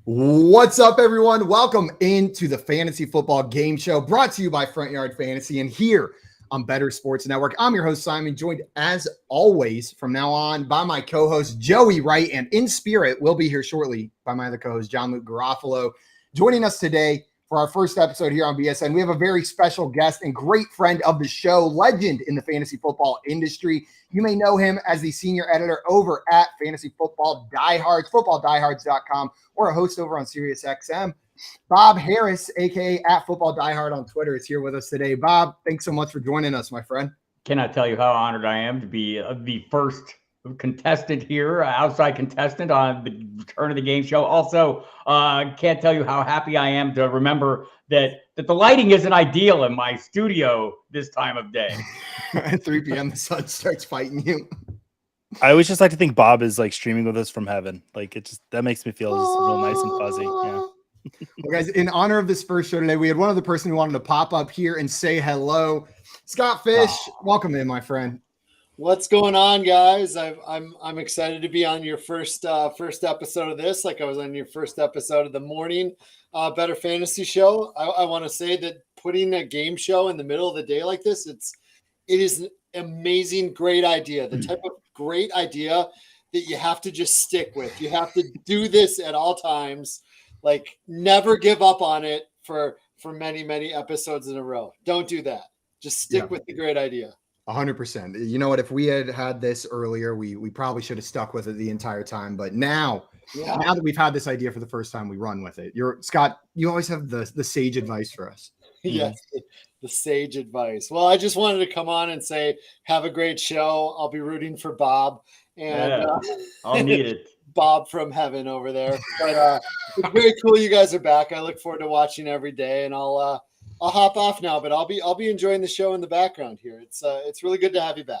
What's up, everyone? Welcome into the Fantasy Football Game Show brought to you by Front Yard Fantasy and here on Better Sports Network. I'm your host, Simon, joined as always from now on by my co-host, Joey Wright, and in spirit, we'll be here shortly by my other co-host, John-Luke Garofalo. Joining us today for our first episode here on BSN, we have a very special guest and great friend of the show, legend in the fantasy football industry. You may know him as the senior editor over at Fantasy Football Diehards, footballdiehards.com, or a host over on SiriusXM. Bob Harris, a.k.a. at Football Diehard on Twitter, is here with us today. Bob, thanks so much for joining us, my friend. Cannot tell you how honored I am to be the first contestant here, outside contestant on the Return of the Game show. Also, can't tell you how happy I am to remember that the lighting isn't ideal in my studio this time of day. At 3 p.m., the sun starts fighting you. I always just like to think Bob is like streaming with us from heaven. Like that makes me feel just real nice and fuzzy. Yeah. Well, guys, in honor of this first show today, we had one other person who wanted to pop up here and say hello. Scott Fish, welcome in, my friend. What's going on, guys? I'm excited to be on your first episode of this, like I was on your first episode of the morning Better Fantasy Show. I want to say that putting a game show in the middle of the day like this, it is an amazing, great idea. The type of great idea that you have to just stick with. You have to do this at all times. Like, never give up on it for many, many episodes in a row. Don't do that. Just stick with the great idea. 100%. You know what? If we had this earlier, we probably should have stuck with it the entire time. But now that we've had this idea for the first time, we run with it. Scott, you always have the sage advice for us. Yes, the sage advice. Well, I just wanted to come on and say, have a great show. I'll be rooting for Bob. And I'll need it. Bob from heaven over there. But it's very cool you guys are back. I look forward to watching every day, and I'll hop off now, but I'll be enjoying the show in the background here. It's really good to have you back.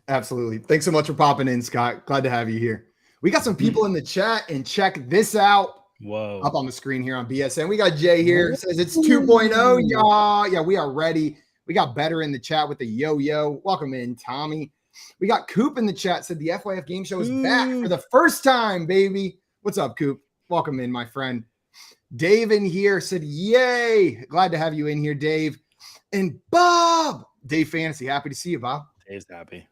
Absolutely. Thanks so much for popping in, Scott. Glad to have you here. We got some people in the chat, and check this out. Whoa. Up on the screen here on BSN. We got Jay here. Says it's 2.0. Yeah, we are ready. We got Better in the chat with the yo-yo. Welcome in, Tommy. We got Coop in the chat. Said the FYF Game Show is back for the first time, baby. What's up, Coop? Welcome in, my friend. Dave in here said, yay. Glad to have you in here, Dave. And Bob, Dave Fantasy. Happy to see you, Bob. Dave's happy.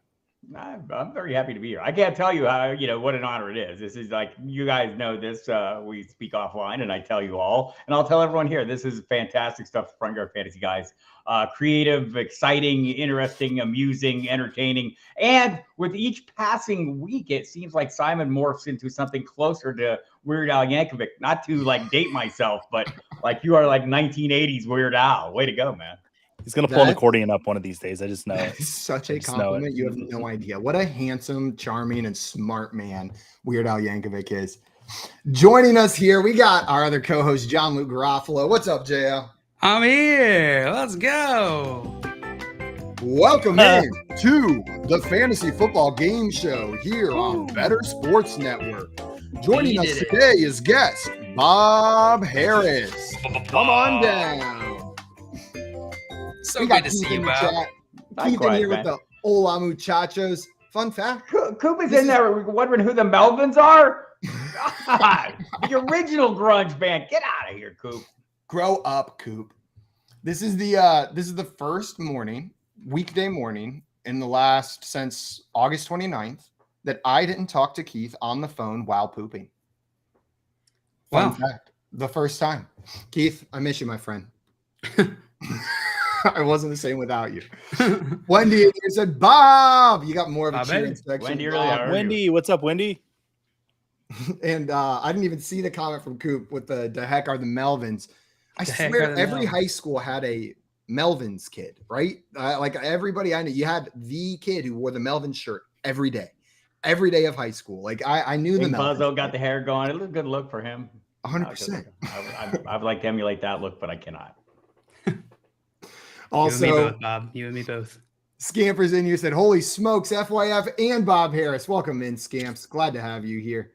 I'm very happy to be here. I can't tell you how, what an honor it is. This is like, you guys know this. We speak offline and I tell you all, and I'll tell everyone here, this is fantastic stuff for Front Yard Fantasy guys. Creative, exciting, interesting, amusing, entertaining. And with each passing week, it seems like Simon morphs into something closer to Weird Al Yankovic. Not to like date myself, but like you are like 1980s Weird Al. Way to go, man. He's going to pull an accordion up one of these days. I just know it. Such a compliment. You have no idea. What a handsome, charming, and smart man Weird Al Yankovic is. Joining us here, we got our other co-host, John-Luke Garofalo. What's up, JL? I'm here. Let's go. Welcome in to the Fantasy Football Game Show here on Better Sports Network. Joining us today is guest Bob Harris. Come on down. So good to see you, Bob. Keith in here with the Hola Muchachos. Fun fact. Coop is in there wondering who the Melvins are. God, the original grunge band. Get out of here, Coop. Grow up, Coop. This is the first weekday morning in the last since August 29th that I didn't talk to Keith on the phone while pooping. Fun fact. The first time. Keith, I miss you, my friend. I wasn't the same without you. Wendy said, Bob, you got more of a cheering section. Wendy, what's up, Wendy? And I didn't even see the comment from Coop with the heck are the Melvins. I swear every high school had a Melvins kid, right? Like everybody I knew, you had the kid who wore the Melvins shirt every day of high school. Like I knew the Melvins. Buzzo got the hair going. It was a good look for him. 100%. I'd like to emulate that look, but I cannot. Also, you and me both, Bob. You and me both. Scampers in here said, holy smokes, FYF and Bob Harris. Welcome in, Scamps. Glad to have you here.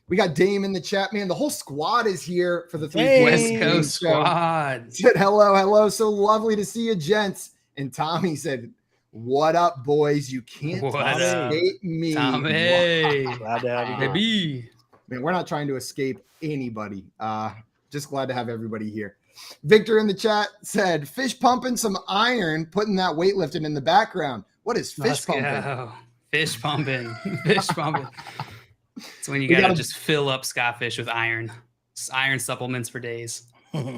We got Dame in the chat, man. The whole squad is here for the West Coast squad. Said, hello. So lovely to see you, gents. And Tommy said, what up, boys? You can't escape me. Tommy. Glad to have you, baby. Man, we're not trying to escape anybody. Just glad to have everybody here. Victor in the chat said, fish pumping some iron, putting that weightlifting in the background. What is fish pumping? Go. Fish pumping. Fish pumping. It's when you We gotta gotta- just fill up Scott Fish with iron. Just iron supplements for days.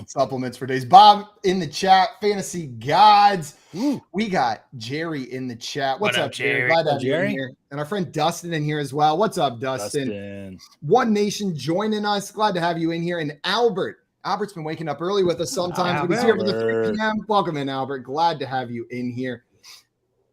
Supplements for days. Bob in the chat, fantasy gods. We got Jerry in the chat. What's What up, up, Jerry? Jerry? Glad to have What's up, you in Jerry? here. And our friend Dustin in here as well. What's up, Dustin? Dustin. One Nation joining us. Glad to have you in here. And Albert's been waking up early with us sometimes, but he's here for the 3 p.m. Welcome in, Albert. Glad to have you in here.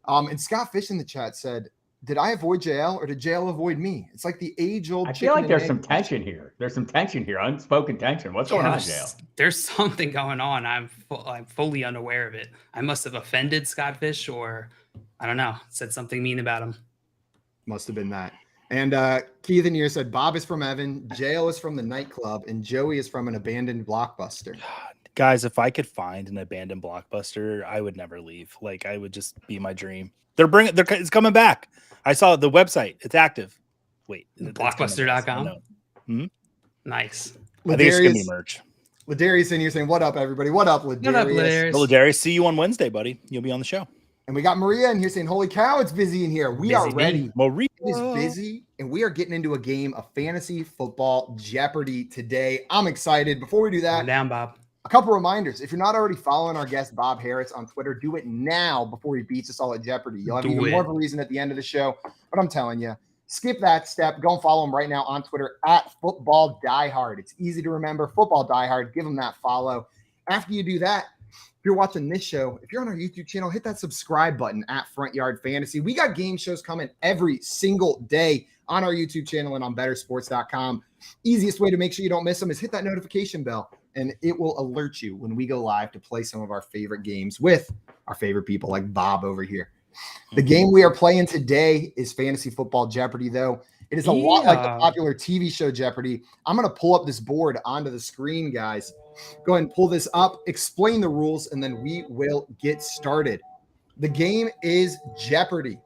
And Scott Fish in the chat said, did I avoid JL or did JL avoid me? It's like the age-old I chicken feel like and there's egg some question. tension here. There's some tension here, unspoken tension. What's going on, Dale? There's something going on. I'm fully unaware of it. I must have offended Scott Fish, or I don't know, said something mean about him. Must have been that. And Keith in here said, Bob is from Evan, JL is from the nightclub, and Joey is from an abandoned Blockbuster. Guys, if I could find an abandoned Blockbuster, I would never leave. Like, I would just be my dream. It's coming back. I saw the website. It's active. Wait. Blockbuster.com? Nice. I think it's going to be merch. Ladarius in here saying, what up, everybody? What up, Ladarius? What up, Ladarius? Well, Darius, see you on Wednesday, buddy. You'll be on the show. And we got Maria in here saying, holy cow, it's busy in here. We are ready. Maria It is busy, and we are getting into a game of fantasy football Jeopardy today. I'm excited. Before we do that, Calm down, Bob. a couple reminders. If you're not already following our guest, Bob Harris, on Twitter, do it now before he beats us all at Jeopardy. You'll have even more of a reason at the end of the show. But I'm telling you, skip that step. Go and follow him right now on Twitter at Football Diehard. It's easy to remember. Football Diehard. Give him that follow. After you do that, if you're watching this show, if you're on our YouTube channel, hit that subscribe button at Front Yard Fantasy. We got game shows coming every single day on our YouTube channel and on bettersports.com. Easiest way to make sure you don't miss them is hit that notification bell, and it will alert you when we go live to play some of our favorite games with our favorite people like Bob over here. The game we are playing today is Fantasy Football Jeopardy, though. It is a lot like the popular TV show Jeopardy. I'm going to pull up this board onto the screen, guys. Go ahead and pull this up, explain the rules, and then we will get started. The game is Jeopardy.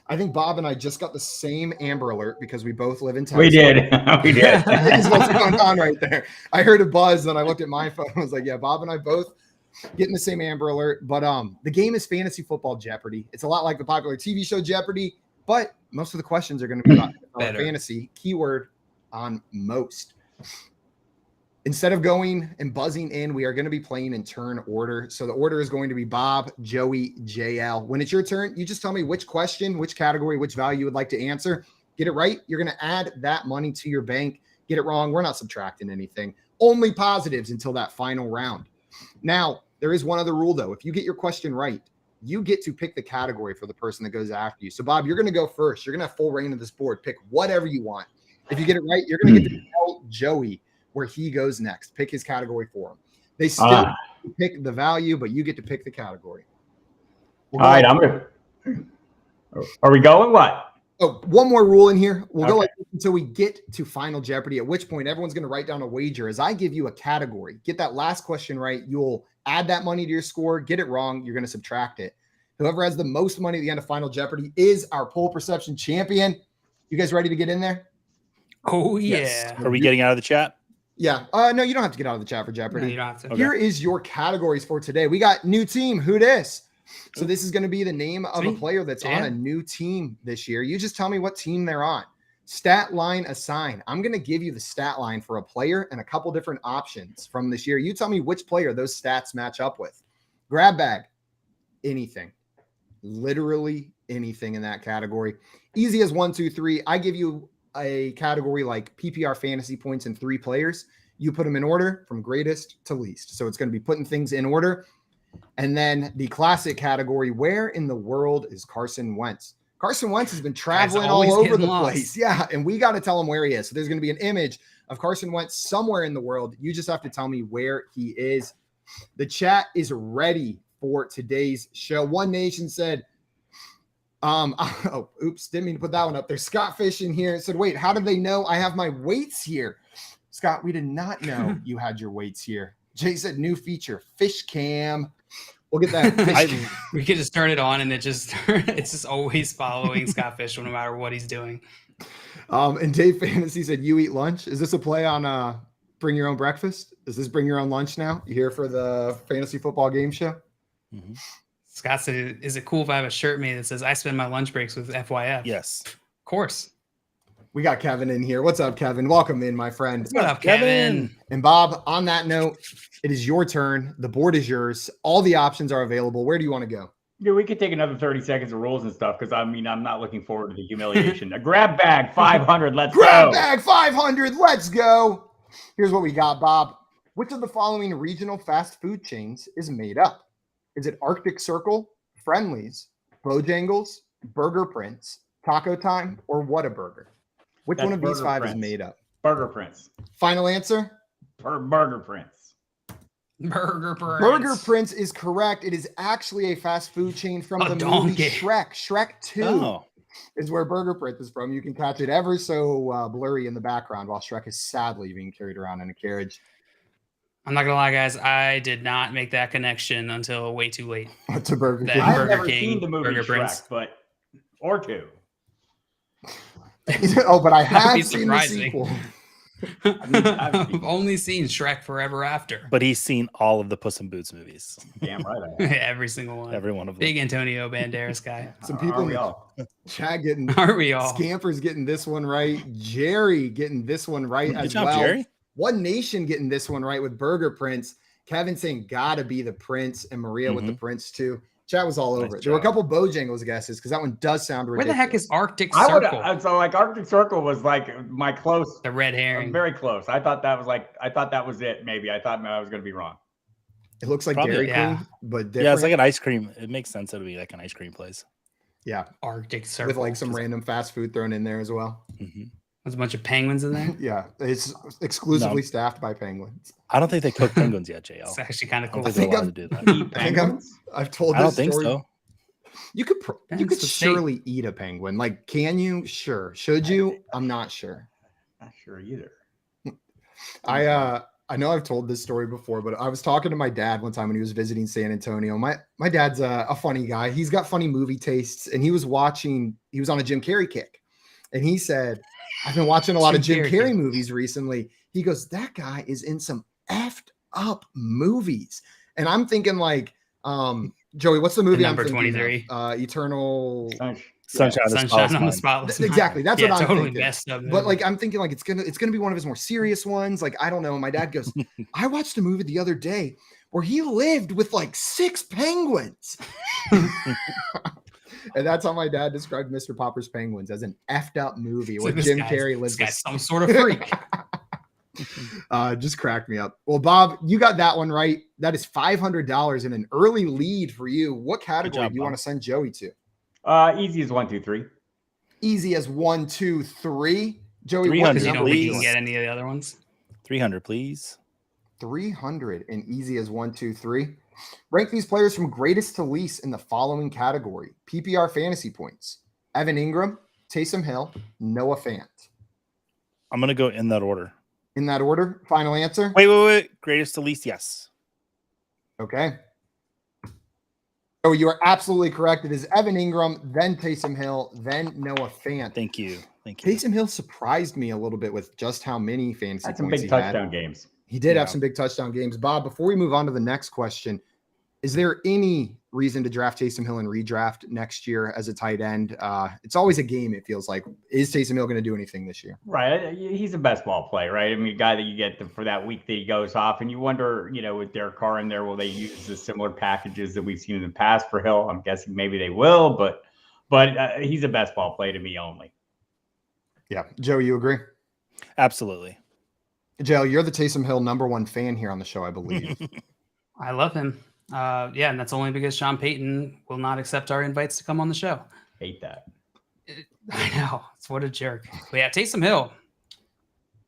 I think Bob and I just got the same Amber Alert because we both live in Texas. We did. We did. This is what's going on right there. I heard a buzz, and I looked at my phone. I was like, yeah, Bob and I both getting the same Amber Alert. But the game is Fantasy Football Jeopardy. It's a lot like the popular TV show Jeopardy, but most of the questions are going to be about fantasy, keyword on most. Instead of going and buzzing in, we are going to be playing in turn order. So the order is going to be Bob, Joey, JL. When it's your turn, you just tell me which question, which category, which value you would like to answer. Get it right, you're going to add that money to your bank. Get it wrong, we're not subtracting anything. Only positives until that final round. Now, there is one other rule, though. If you get your question right, you get to pick the category for the person that goes after you. So, Bob, you're going to go first. You're going to have full reign of this board. Pick whatever you want. If you get it right, you're going to get to tell Joey where he goes next. Pick his category for him. They still pick the value, but you get to pick the category. All right, are we going? What? Oh, one more rule in here. We'll go like this until we get to Final Jeopardy, at which point everyone's going to write down a wager. As I give you a category, get that last question right, you'll add that money to your score. Get it wrong, you're going to subtract it. Whoever has the most money at the end of Final Jeopardy is our poll perception champion. You guys ready to get in there? Oh, yeah. Yes. Are we getting out of the chat? Yeah. No, you don't have to get out of the chat for Jeopardy. No, you don't have to. Okay. Here is your categories for today. We got new team. Who dis? So this is going to be the name of a player that's on a new team this year. You just tell me what team they're on. Stat line assign. I'm going to give you the stat line for a player and a couple different options from this year. You tell me which player those stats match up with. Grab bag. Anything. Literally anything in that category. Easy as 1, 2, 3. I give you a category like PPR fantasy points in 3 players. You put them in order from greatest to least. So it's going to be putting things in order. And then the classic category, where in the world is Carson Wentz? Carson Wentz has been traveling all over the place. Yeah, and we got to tell him where he is. So there's going to be an image of Carson Wentz somewhere in the world. You just have to tell me where he is. The chat is ready for today's show. One Nation said, oops, didn't mean to put that one up there. Scott Fish in here said, wait, how did they know I have my weights here? Scott, we did not know you had your weights here. Jay said, new feature, Fish Cam. We'll get that. We could just turn it on and it's just always following Scott Fish no matter what he's doing. And Dave Fantasy said, "You eat lunch." Is this a play on bring your own breakfast? Is this bring your own lunch now? You here for the fantasy football game show? Mm-hmm. Scott said, "Is it cool if I have a shirt made that says I spend my lunch breaks with FYF?" Yes, of course. We got Kevin in here. What's up, Kevin? Welcome in, my friend. What up, Kevin? And Bob, on that note, it is your turn. The board is yours. All the options are available. Where do you want to go? Yeah, we could take another 30 seconds of rules and stuff because I'm not looking forward to the humiliation. A grab bag 500. Let's Grab go. bag 500. Let's go. Here's what we got, Bob. Which of the following regional fast food chains is made up? Is it Arctic Circle, Friendly's, Bojangles, Burger Prince, Taco Time, or Whataburger? Which one of these five is made up? Burger Prince. Final answer? Burger Prince. Burger Prince. Burger Prince is correct. It is actually a fast food chain from the movie Shrek. Shrek 2 is where Burger Prince is from. You can catch it ever so blurry in the background while Shrek is sadly being carried around in a carriage. I'm not gonna lie, guys. I did not make that connection until way too late. To Burger King. I've Burger never King, seen the movie Burger Shrek, Prince. or two. Oh, but I have be seen the surprising. sequel. I've only seen Shrek Forever After. but he's seen all of the Puss in Boots movies. Damn right. I have. Every single one. Every one of them. Big Antonio Banderas guy. Some people Are in we the all? chat getting Are we all? Scamper's getting this one right. Jerry getting this one right Good as job, well. Jerry. One Nation getting this one right with Burger Prince. Kevin saying gotta be the Prince, and Maria with the Prince too. Chat was all over it. There were a couple Bojangles guesses because that one does sound Where ridiculous. the heck is Arctic I would Circle? so like Arctic Circle was like my close, The red herring. very close. I thought that was it. Maybe I thought I was going to be wrong. It looks like Probably, Dairy yeah. Queen, but different. Yeah, it's like an ice cream. It makes sense that it would be like an ice cream place. yeah, Arctic Circle. with like some random fast food thrown in there as well. Mm-hmm. There's a bunch of penguins in there. Yeah, it's exclusively staffed by penguins. I don't think they cook penguins yet, JL. It's actually kind of I cool. don't think they're allowed to do that. Eat I think penguins? I've told I don't this think story. so. You could Depends you could the state. surely eat a penguin. Like, can you? Sure. Should you? I'm not sure. Not sure either. I know I've told this story before, but I was talking to my dad one time when he was visiting San Antonio. My dad's a funny guy. He's got funny movie tastes, and he was on a Jim Carrey kick, and he said, "I've been watching a lot of Jim Carrey movies recently." He goes, "That guy is in some effed up movies," and I'm thinking like, Joey, what's the movie? Number I'm thinking 23. of? Eternal. Sunshine, of the Sunshine on the Spotless Mind. Spotless Mind. Exactly. That's what I'm totally thinking. messed up. But like I'm thinking like it's gonna be one of his more serious ones. Like I don't know. My dad goes, I watched a movie the other day where he lived with like 6 penguins. And that's how my dad described Mr. Popper's Penguins, as an effed up movie where Jim Carrey lives. This guy's some sort of freak. Just cracked me up. Well, Bob, you got that one right. That is $500 and an early lead for you. What category do you want to send Joey to? Easy as 1, 2, 3. Easy as 1, 2, 3. Joey, 300, what Because you don't number think do you you can want? get any of the other ones. 300, please. 300 and easy as 1, 2, 3. Rank these players from greatest to least in the following category: PPR fantasy points: Evan Ingram, Taysom Hill, Noah Fant. I'm gonna go in that order. In that order. Final answer. Wait. Greatest to least, yes. Okay. Oh, you are absolutely correct. It is Evan Ingram, then Taysom Hill, then Noah Fant. Thank you. Taysom Hill surprised me a little bit with just how many fantasy Had some points big he touchdown had. games. He did have Yeah. some big touchdown games. Bob, before we move on to the next question, is there any reason to draft Taysom Hill and redraft next year as a tight end? It's always a game, it feels like. Is Taysom Hill going to do anything this year? Right. He's a best ball play, right? I mean, a guy that you get for that week that he goes off, and you wonder, with Derek Carr in there, will they use the similar packages that we've seen in the past for Hill? I'm guessing maybe they will, but he's a best ball play to me only. Yeah. Joe, you agree? Absolutely. Joe, you're the Taysom Hill #1 fan here on the show, I believe. I love him. Yeah, and that's only because Sean Payton will not accept our invites to come on the show. Hate that. I know. It's what a jerk. But yeah, Taysom Hill,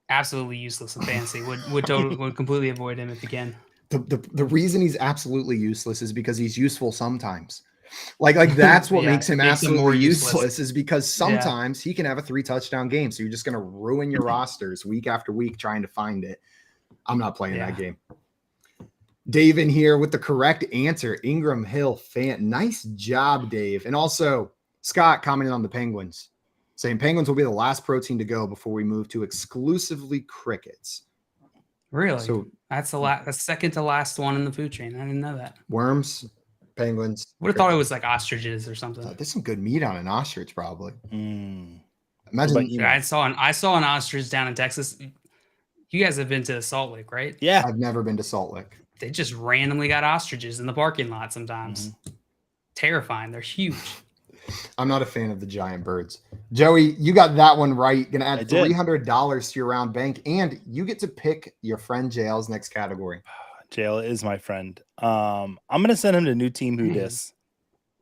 absolutely useless in fantasy. Would completely avoid him if he can. The reason he's absolutely useless is because he's useful sometimes. Like that's what Yeah, makes him makes him absolutely more useless useless. is because sometimes he can have a 3 touchdown game. So you're just going to ruin your rosters week after week trying to find it. I'm not playing that game. Dave in here with the correct answer. Ingram Hill fan. Nice job, Dave. And also Scott commented on the Penguins, saying Penguins will be the last protein to go before we move to exclusively crickets. Really? So That's the second to last one in the food chain. I didn't know that. worms, penguins. Would have thought it was like ostriches or something. There's some good meat on an ostrich, probably. Mm. Imagine. I saw an ostrich down in Texas. You guys have been to Salt Lake, right? Yeah. I've never been to Salt Lake. They just randomly got ostriches in the parking lot sometimes. Mm-hmm. Terrifying. They're huge. I'm not a fan of the giant birds. Joey, you got that one right. Gonna add $300 to your round bank, and you get to pick your friend JL's next category. JL is my friend. I'm gonna send him to new team who dis.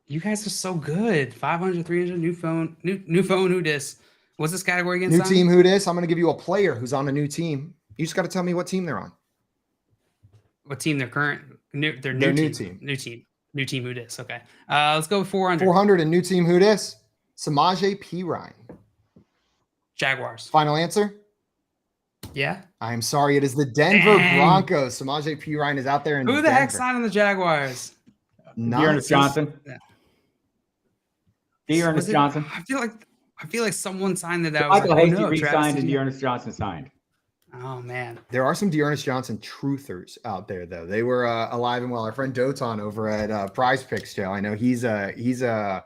You guys are so good. 500, 300, new phone, who dis. What's this category again? New Simon? team who dis. I'm gonna give you a player who's on a new team. You just got to tell me what team they're on. What team they're current? Their new team. New team who dis. Okay. Let's go with 400. 400 and new team who dis. Samaje Perine. Jaguars. Final answer? Yeah. I'm sorry. It is the Denver Broncos. Samaje Perine is out there in Who the Denver. heck signed on the Jaguars? Dearness Johnson. Yeah. Dearness Johnson. I feel like someone signed it out. Michael Hasty re-signed and Dearness Johnson signed. Oh man, there are some Dearness Johnson truthers out there, though. They were alive and well. Our friend Doton over at Prize Picks, Joe. I know he's a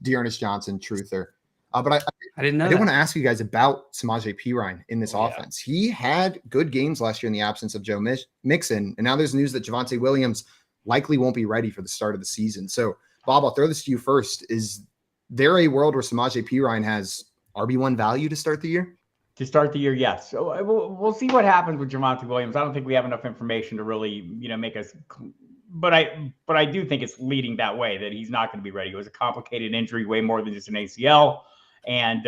Dearness Johnson truther. But I didn't know. I did want to ask you guys about Samaje Perine in this offense. He had good games last year in the absence of Joe Mixon, and now there's news that Javonte Williams likely won't be ready for the start of the season. So, Bob, I'll throw this to you first. Is there a world where Samaje Perine has RB1 value to start the year? To start the year, yes. So we'll see what happens with Javonte Williams. I don't think we have enough information to really, make us. But I do think it's leading that way, that he's not going to be ready. It was a complicated injury, way more than just an ACL. And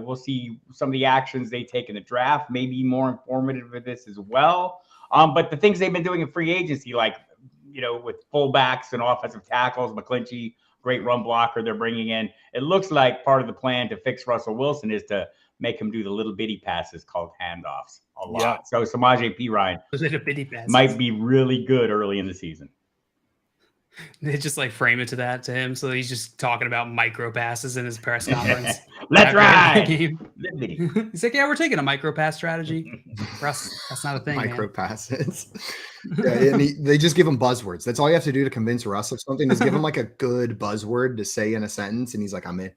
we'll see some of the actions they take in the draft, maybe more informative for this as well. But the things they've been doing in free agency, like with fullbacks and offensive tackles, McClinchy, great run blocker they're bringing in. It looks like part of the plan to fix Russell Wilson is to make him do the little bitty passes called handoffs a lot. Yeah. So Samaje Perine might be really good early in the season. They just frame it to him. So he's just talking about micro passes in his press conference. Let's ride. He's like, yeah, we're taking a micro pass strategy. Russ, that's not a thing. Micro passes. Yeah, and they just give him buzzwords. That's all you have to do to convince Russ of something is give him a good buzzword to say in a sentence. And he's like, I'm in.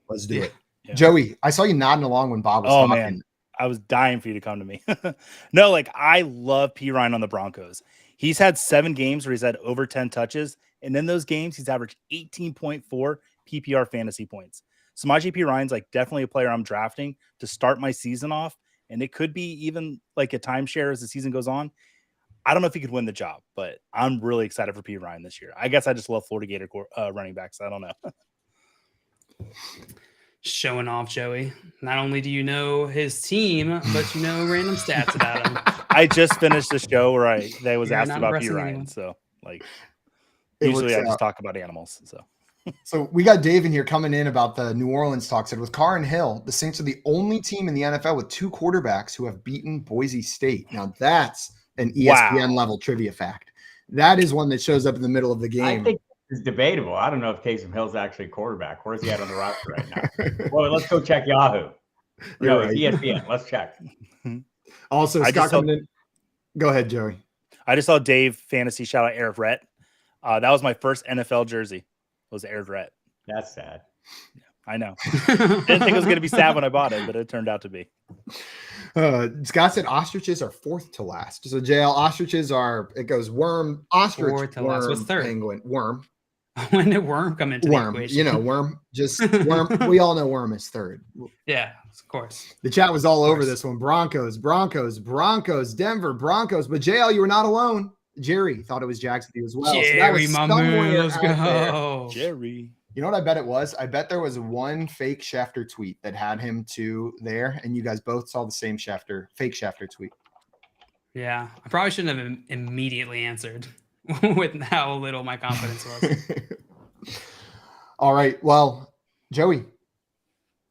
Let's do it. Yeah. Joey, I saw you nodding along when Bob was talking. Man, I was dying for you to come to me. No, I love Perine on the Broncos. He's had 7 games where he's had over 10 touches. And in those games, he's averaged 18.4 PPR fantasy points. Samaje Perine's definitely a player I'm drafting to start my season off. And it could be even a timeshare as the season goes on. I don't know if he could win the job, but I'm really excited for Perine this year. I guess I just love Florida Gator running backs. I don't know. Showing off, Joey. Not only do you know his team, but you know random stats about him. I just finished the show where they was asked about Perine, so usually I just talk about animals. So we got Dave in here coming in about the New Orleans talk. Said with Carr and Hill, the Saints are the only team in the NFL with 2 quarterbacks who have beaten Boise State. Now that's an ESPN level trivia fact. That is one that shows up in the middle of the game. I think it's debatable. I don't know if Taysom Hill's actually a quarterback. Where's he at on the roster right now? Well, let's go check Yahoo. No, it's ESPN. Let's check. Also, Scott coming in. Go ahead, Joey. I just saw Dave Fantasy shout out Eric Rhett. That was my first NFL jersey. Was Eric Rhett. That's sad. Yeah, I know. Didn't think it was going to be sad when I bought it, but it turned out to be. Scott said ostriches are 4th to last. So JL, ostriches are, it goes worm, ostrich, 4th to last. What's 3rd? Penguin, worm. When did worm come into the equation? Worm, just worm. We all know worm is 3rd. Yeah, of course. The chat was all over this one. Broncos, Denver Broncos. But JL, you were not alone. Jerry thought it was Jacksonville as well. Jerry, so my man, let's go. Jerry. You know what I bet it was? I bet there was one fake Schefter tweet that had him there, and you guys both saw the same fake Schefter tweet. Yeah, I probably shouldn't have immediately answered with how little my confidence was. All right, well, Joey,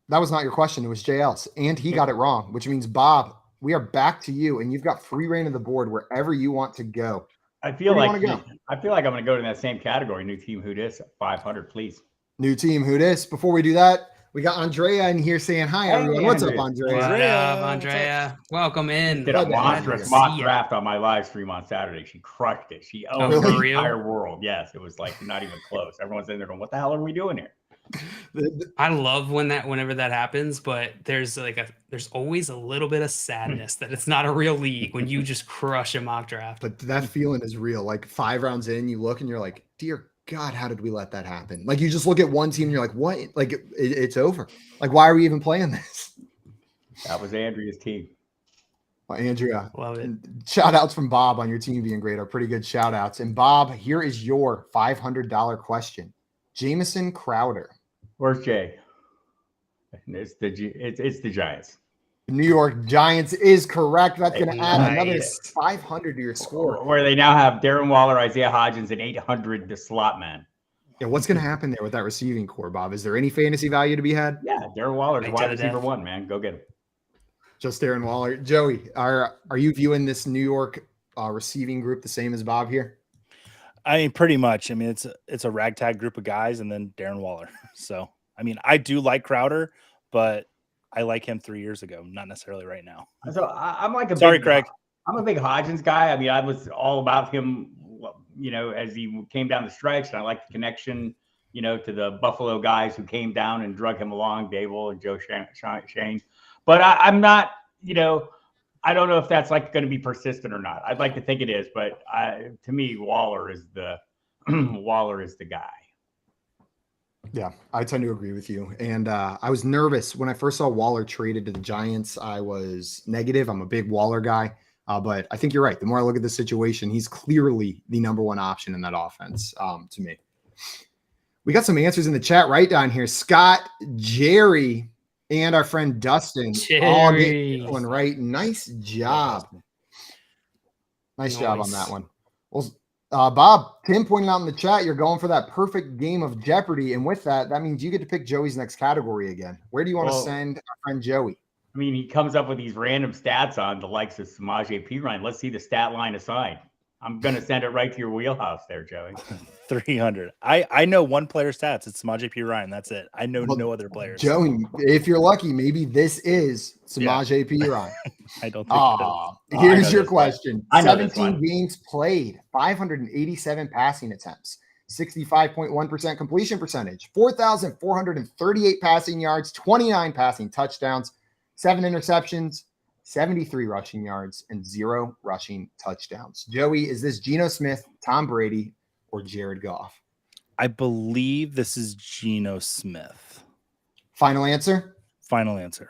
that was not your question. It was JL's, and he got it wrong, which means, Bob, we are back to you, and you've got free reign of the board wherever you want to go. I feel Where do like you wanna I'm going to go to that same category. New team, who dis 500, please. New team, who dis? Before we do that, we got Andrea in here saying hi, Hey, everyone. What's up, Andrea. Andrea? What Andrea, up, what's Andrea? Welcome in. Did Glad a to have monstrous you. mock See ya. draft on my live stream on Saturday. She crushed it. She Oh, owned for the real? entire world. Yes, it was like not even close. Everyone's in there going, "What the hell are we doing here?" I love whenever that happens, but there's always a little bit of sadness that it's not a real league when you just crush a mock draft. But that feeling is real. Like 5 rounds in, you look and you're like, dear God, how did we let that happen? Like you just look at one team and you're like, what? Like it's over. Like, why are we even playing this? That was Andrea's team. Well, Andrea, Love it. shout outs from Bob on your team being great are pretty good shout outs. And Bob, here is your $500 question. Jamison Crowder. Where's Jay? It's the Giants. New York Giants is correct. That's going to add another Nice. 500 to your score. Where they now have Darren Waller, Isaiah Hodgins, and 800 the slot man. Yeah, what's going to happen there with that receiving core, Bob? Is there any fantasy value to be had? Yeah, Darren Waller's Right to wide the receiver death. 1, man. Go get him. Just Darren Waller. Joey, are you viewing this New York receiving group the same as Bob here? I mean, pretty much. I mean, it's a ragtag group of guys, and then Darren Waller. So, I mean, I do like Crowder, but I like him 3 years ago, not necessarily right now. So I'm like Craig. I'm a big Hodgins guy. I mean, I was all about him, as he came down the stretch, and I like the connection, to the Buffalo guys who came down and drug him along, Dable and Joe Shane. But I'm not, I don't know if that's like going to be persistent or not. I'd like to think it is, but to me, Waller is the guy. Yeah, I tend to agree with you. And I was nervous when I first saw Waller traded to the Giants. I was negative. I'm a big Waller guy, but I think you're right. The more I look at the situation, he's clearly the number one option in that offense to me. We got some answers in the chat right down here. Scott, Jerry, and our friend Dustin all get this one right. Nice job. Nice job on that one. Well, Bob, Tim pointed out in the chat, you're going for that perfect game of Jeopardy. And with that means you get to pick Joey's next category again. Where do you want to send our friend Joey? I mean, he comes up with these random stats on the likes of Samaje Perine. Let's see the stat line aside. I'm going to send it right to your wheelhouse there, Joey. 300. I know one player's stats. It's Samaje Perine. That's it. I know no other players. Joey, if you're lucky, maybe this is Samaje Perine. I don't think here's your question. I know 17 games played, 587 passing attempts, 65.1% completion percentage, 4,438 passing yards, 29 passing touchdowns, 7 interceptions, 73 rushing yards, and 0 rushing touchdowns. Joey, is this Geno Smith, Tom Brady, or Jared Goff? I believe this is Geno Smith. Final answer? Final answer.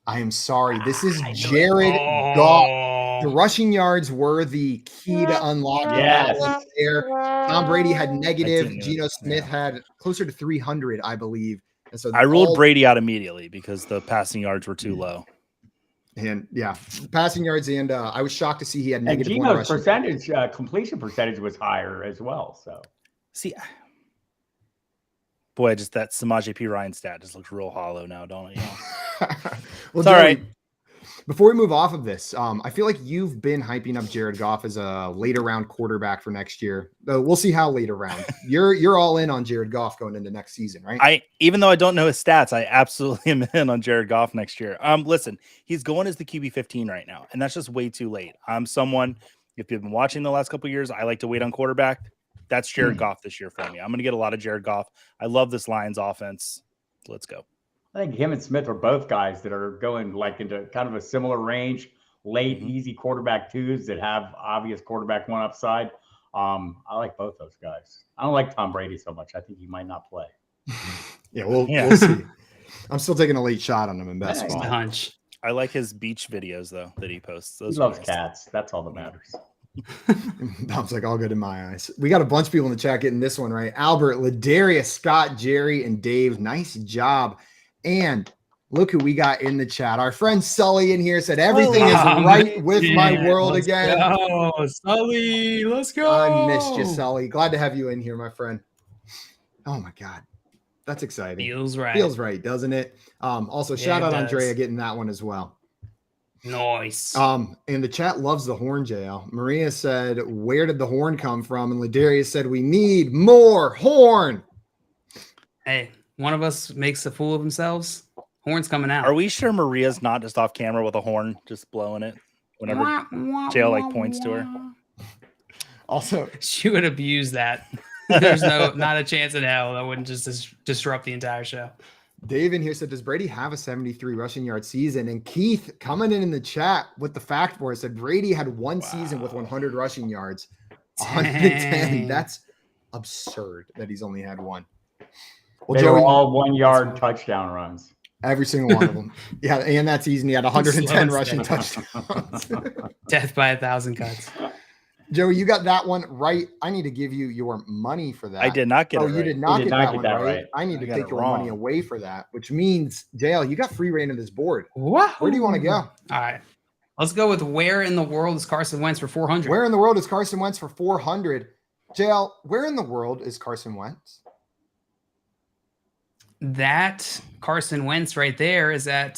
I am sorry. This is Jared Goff. The rushing yards were the key to unlocking that one there. Tom Brady had negative. Geno Smith had closer to 300, I believe. And so I ruled Brady out immediately because the passing yards were too low. And yeah, passing yards, and I was shocked to see he had negative. And Geno's percentage, completion percentage was higher as well. So, see, boy, just that Samaje Perine stat just looks real hollow now, don't it? Well, it's all right. Before we move off of this, I feel like you've been hyping up Jared Goff as a later round quarterback for next year. We'll see how later round. You're all in on Jared Goff going into next season, right? Even though I don't know his stats, I absolutely am in on Jared Goff next year. Listen, he's going as the QB 15 right now, and that's just way too late. I'm someone, if you've been watching the last couple of years, I like to wait on quarterback. That's Jared Goff this year for me. I'm going to get a lot of Jared Goff. I love this Lions offense. Let's go. I think him and Smith are both guys that are going like into kind of a similar range, late, easy quarterback twos that have obvious quarterback one upside. I like both those guys. I don't like Tom Brady so much. I think he might not play. We'll see. I'm still taking a late shot on him in basketball. The hunch. I like his beach videos though that he posts. He loves cats. That's all that matters. Bob's like, all good in my eyes. We got a bunch of people in the chat getting this one right. Albert, Ladarius, Scott, Jerry, and Dave. Nice job. And look who we got in the chat. Our friend Sully in here said everything is right with my world again. Oh, Sully, let's go. I missed you, Sully. Glad to have you in here, my friend. Oh my God. That's exciting. Feels right. Feels right, doesn't it? Also, shout out Andrea getting that one as well. Nice. And the chat loves the horn, JL. Maria said, where did the horn come from? And Ladarius said, we need more horn. Hey, one of us makes a fool of themselves. Horn's coming out. Are we sure Maria's not just off camera with a horn, just blowing it whenever JL like points to her? Also, She would abuse that. There's not a chance in hell that wouldn't just disrupt the entire show. Dave in here said, does Brady have a 73 rushing yard season? And Keith coming in the chat with the fact for us said Brady had one season with 100 rushing yards, 110. Dang. That's absurd that he's only had one. Well, they were all 1 yard touchdown runs. Every single one of them. Yeah, and that's easy. He had 110 rushing touchdowns. Death by 1,000 cuts. Joey, you got that one right. I need to give you your money for that. I did not get it. You right. did not You get did not that get one that right. right. I need to got take it your wrong. money away for that, which means, JL, you got free reign of this board. What? Where do you want to go? All right. Let's go with where in the world is Carson Wentz for 400? Where in the world is Carson Wentz for 400? JL, where in the world is Carson Wentz? That Carson Wentz right there is at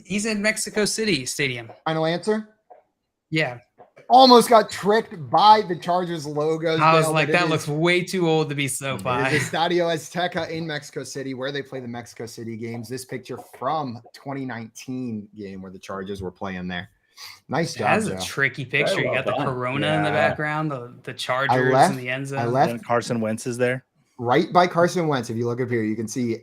he's in Mexico City Stadium. Final answer? Yeah. Almost got tricked by the Chargers logos. I was Dale, like, but it that is- looks way too old to be It SoFi. is Estadio Azteca in Mexico City, where they play the Mexico City games. This picture from 2019 game where the Chargers were playing there. Nice job, That's a Joe. tricky picture. Very You well got the done. Corona in the Yeah. background, the Chargers left- in the end zone. I And left Carson Wentz is there. right by Carson Wentz. If you look up here, you can see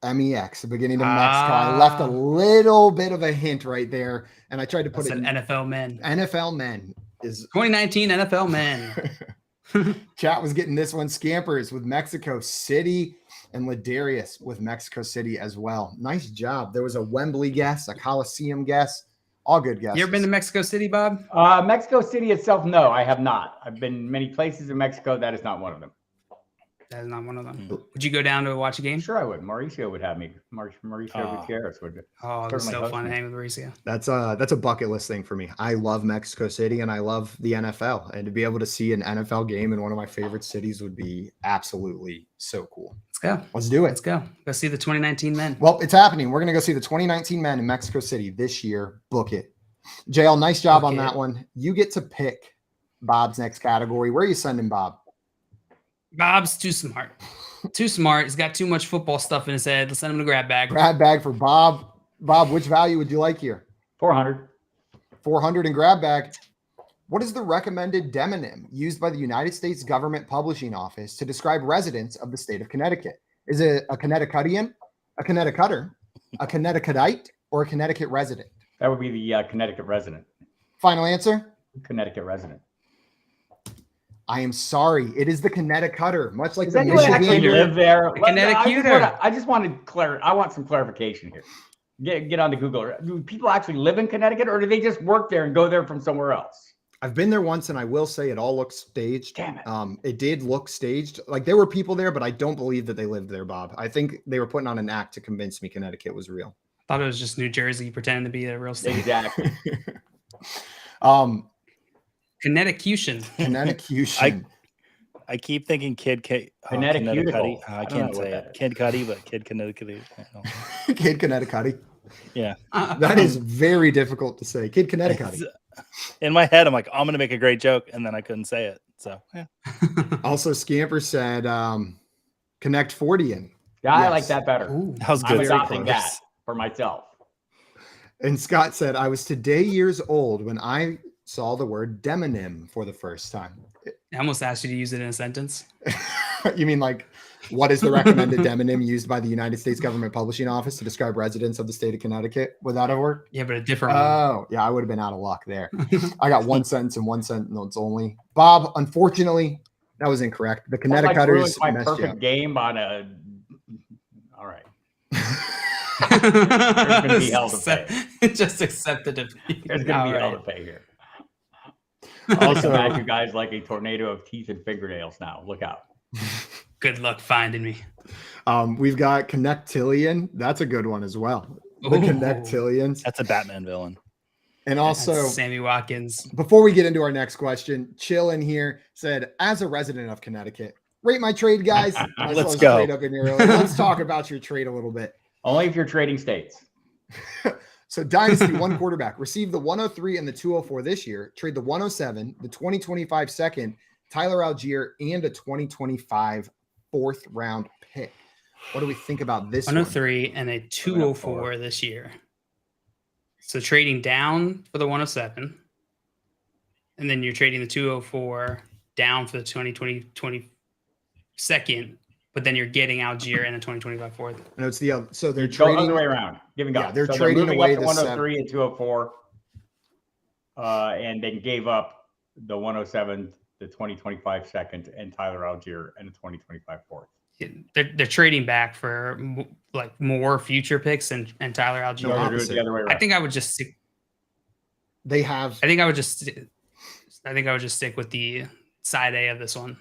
MEX, the beginning of Mexico. I left a little bit of a hint right there, and I tried to put That's it an in NFL men. NFL men. Is 2019 NFL men. chat was getting this one. Scampers with Mexico City and Ladarius with Mexico City as well. Nice job. There was a Wembley guess, a Coliseum guess, all good guesses. You ever been to Mexico City, Bob? Mexico City itself, no, I have not. I've been many places in Mexico. That is not one of them. That is not one of them. Would you go down to watch a game? Sure, I would. Mauricio would have me. Mauricio Gutierrez would. Oh, it was Certainly so host fun to me. hang with Mauricio. That's a bucket list thing for me. I love Mexico City and I love the NFL, and to be able to see an NFL game in one of my favorite cities would be absolutely so cool. Let's go. Let's do it. Let's go. Go see the 2019 men. Well, it's happening. We're gonna go see the 2019 men in Mexico City this year. Book it. JL, nice job Book on it. that one. You get to pick Bob's next category. Where are you sending Bob? Bob's too smart. Too smart. He's got too much football stuff in his head. Let's send him to grab bag. Grab bag for Bob. Bob, which value would you like here? 400. 400 in grab bag. What is the recommended demonym used by the United States Government Publishing Office to describe residents of the state of Connecticut? Is it a Connecticutian, a Connecticutter, a Connecticutite, or a Connecticut resident? That would be the Connecticut resident. Final answer? Connecticut resident. I am sorry. It is the Connecticutter, much like Does the anyone actually Michigan. live there? Connecticuter. I just wanted I want some clarification here. Get on the Google. Do people actually live in Connecticut, or do they just work there and go there from somewhere else? I've been there once, and I will say it all looks staged. Damn it. It did look staged. Like there were people there, but I don't believe that they lived there, Bob. I think they were putting on an act to convince me Connecticut was real. Thought it was just New Jersey pretending to be a real state. Exactly. Connecticution. Connecticut. I keep thinking Kid Connecticutical. Cuddy. I I don't can't know say what it. that is. Kid Cuddy, but Kid Connecticut. Kid Connecticut. Yeah. That is very difficult to say. Kid Connecticut. In my head, I'm like, I'm gonna make a great joke, and then I couldn't say it. So yeah. Also, Scamper said Connect 40 in. Yeah, I Yes. like that better. Ooh. That was I'm good. adopting that for myself. And Scott said, I was today years old when I saw the word demonym for the first time. I almost asked you to use it in a sentence. You mean like, what is the recommended demonym used by the United States Government Publishing Office to describe residents of the state of Connecticut? Would that have worked? Yeah, but a different one. Oh, yeah, I would have been out of luck there. I got one sentence and one sentence only. Bob, unfortunately, that was incorrect. The That, like, ruins Connecticutters my messed you perfect up. game on a. All right. gonna be hell to pay. Just accept the defeat. There's gonna be All hell right. to pay here. Also- Also, at you guys like a tornado of teeth and fingernails. Now, look out. Good luck finding me. We've got Connectillion. That's a good one as well. The Ooh. Connectillions. That's a Batman villain. And also, That's Sammy Watkins. before we get into our next question, Chill in here said, as a resident of Connecticut, rate my trade, guys. I saw Let's his go. trade up in here earlier. Let's talk about your trade a little bit. Only if you're trading states. So Dynasty, one quarterback, receive the 103 and the 204 this year, trade the 107, the 2025 second, Tyler Algier, and a 2025 fourth round pick. What do we think about this 103 and a 204 this year. So trading down for the 107, and then you're trading the 204 down for the 2020 second, but then you're getting Algier and a 2025 fourth. No, it's the other. So they're Go trading other way around. Giving up. Yeah, they're So trading moving away up to the 103 and 204, and they gave up the 107, the 2025 second, and Tyler Algier and the 2025 fourth. They're trading back for like more future picks and Tyler Algier. No, They're doing it the other way around. I think I would just stick. They have. I think I would just stick with the side A of this one.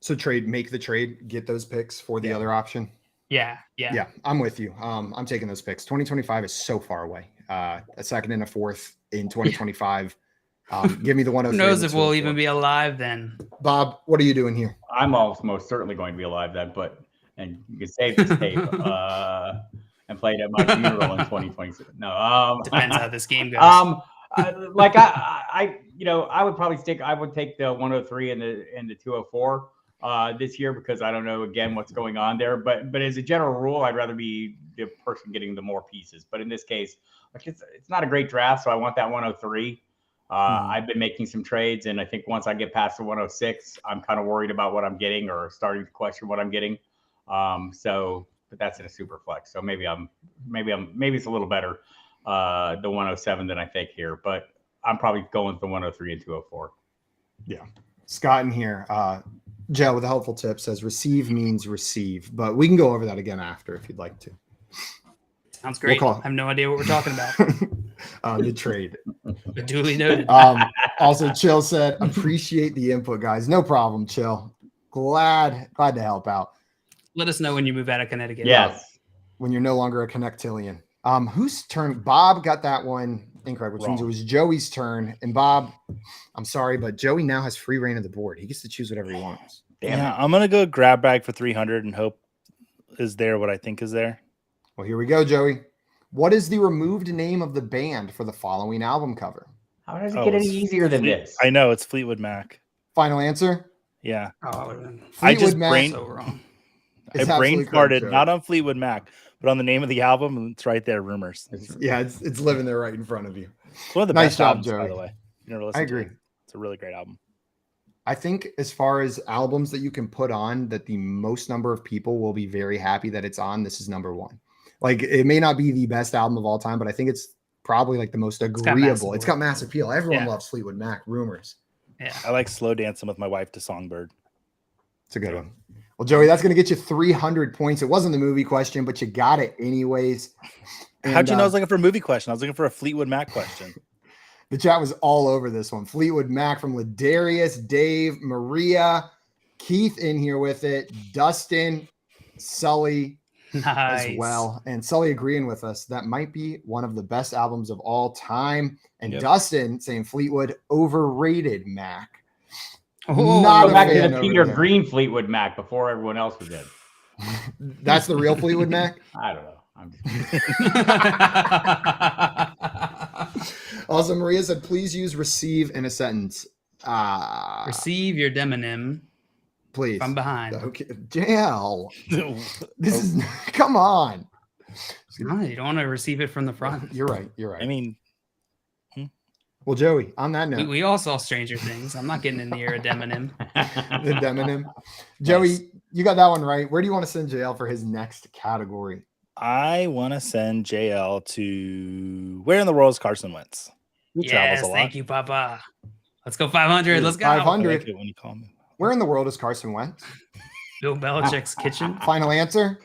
So make the trade, get those picks for the other option. Yeah. I'm with you. I'm taking those picks. 2025 is so far away. A second and a fourth in 2025. Give me the 103. Who knows if we'll even be alive then? Bob, what are you doing here? I'm most certainly going to be alive then, and you can save this tape and play it at my funeral in 2026. No, Depends how this game goes. I would probably stick. I would take the 103 and the 204 this year because I don't know again what's going on there. But as a general rule, I'd rather be the person getting the more pieces. But in this case, like it's not a great draft, so I want that 103. I've been making some trades, and I think once I get past the 106, I'm kind of worried about what I'm getting or starting to question what I'm getting. But that's in a super flex, so maybe it's a little better the 107 than I think here, but I'm probably going with the 103 and 204. Yeah, Scott in here, Joe with a helpful tip says receive means receive, but we can go over that again after if you'd like to. Sounds great. I have no idea what we're talking about. The trade. But duly noted. Also, Chill said, appreciate the input, guys. No problem, Chill. Glad to help out. Let us know when you move out of Connecticut. Yes. When you're no longer a Connectillian. Whose turn? Bob got that one incorrect, which means it was Joey's turn. And Bob, I'm sorry, but Joey now has free reign of the board. He gets to choose whatever he wants. I'm going to go grab bag for 300 and hope is there what I think is there. Well, here we go, Joey. What is the removed name of the band for the following album cover? How does it get any easier than this? I know, it's Fleetwood Mac. Final answer? Yeah. I just brain farted, not on Fleetwood Mac, but on the name of the album, and it's right there, Rumors. It's living there right in front of you. It's one of the nice best job, albums, Joey. by the way. You never I agree. It's a really great album. I think as far as albums that you can put on that the most number of people will be very happy that it's on, this is number one. Like, it may not be the best album of all time, but I think it's probably like the most agreeable. It's got mass appeal. Everyone loves Fleetwood Mac. Rumors. Yeah. I like slow dancing with my wife to Songbird. It's a good one. Well, Joey, that's going to get you 300 points. It wasn't the movie question, but you got it anyways. And, how'd you know I was looking for a movie question? I was looking for a Fleetwood Mac question. The chat was all over this one. Fleetwood Mac from Ladarius, Dave, Maria, Keith in here with it, Dustin, Sully as well. And Sully agreeing with us. That might be one of the best albums of all time. And Dustin saying Fleetwood overrated Mac. Not go back to the Peter Green Fleetwood Mac before everyone else was in. That's the real Fleetwood Mac? I don't know. I'm just Also, Maria said, please use receive in a sentence. Receive your demonym. Please. From behind. Okay. JL. This is, come on. No, you don't want to receive it from the front. You're right. I mean, well, Joey, on that note. We all saw Stranger Things. I'm not getting in near a demonym. The demonym. Joey, you got that one right. Where do you want to send JL for his next category? I want to send JL to where in the world is Carson Wentz? Yes, thank you, Papa. Let's go 500. Let's go. 500. I like it when you call me. Where in the world is Carson Wentz? Bill Belichick's kitchen. Final answer?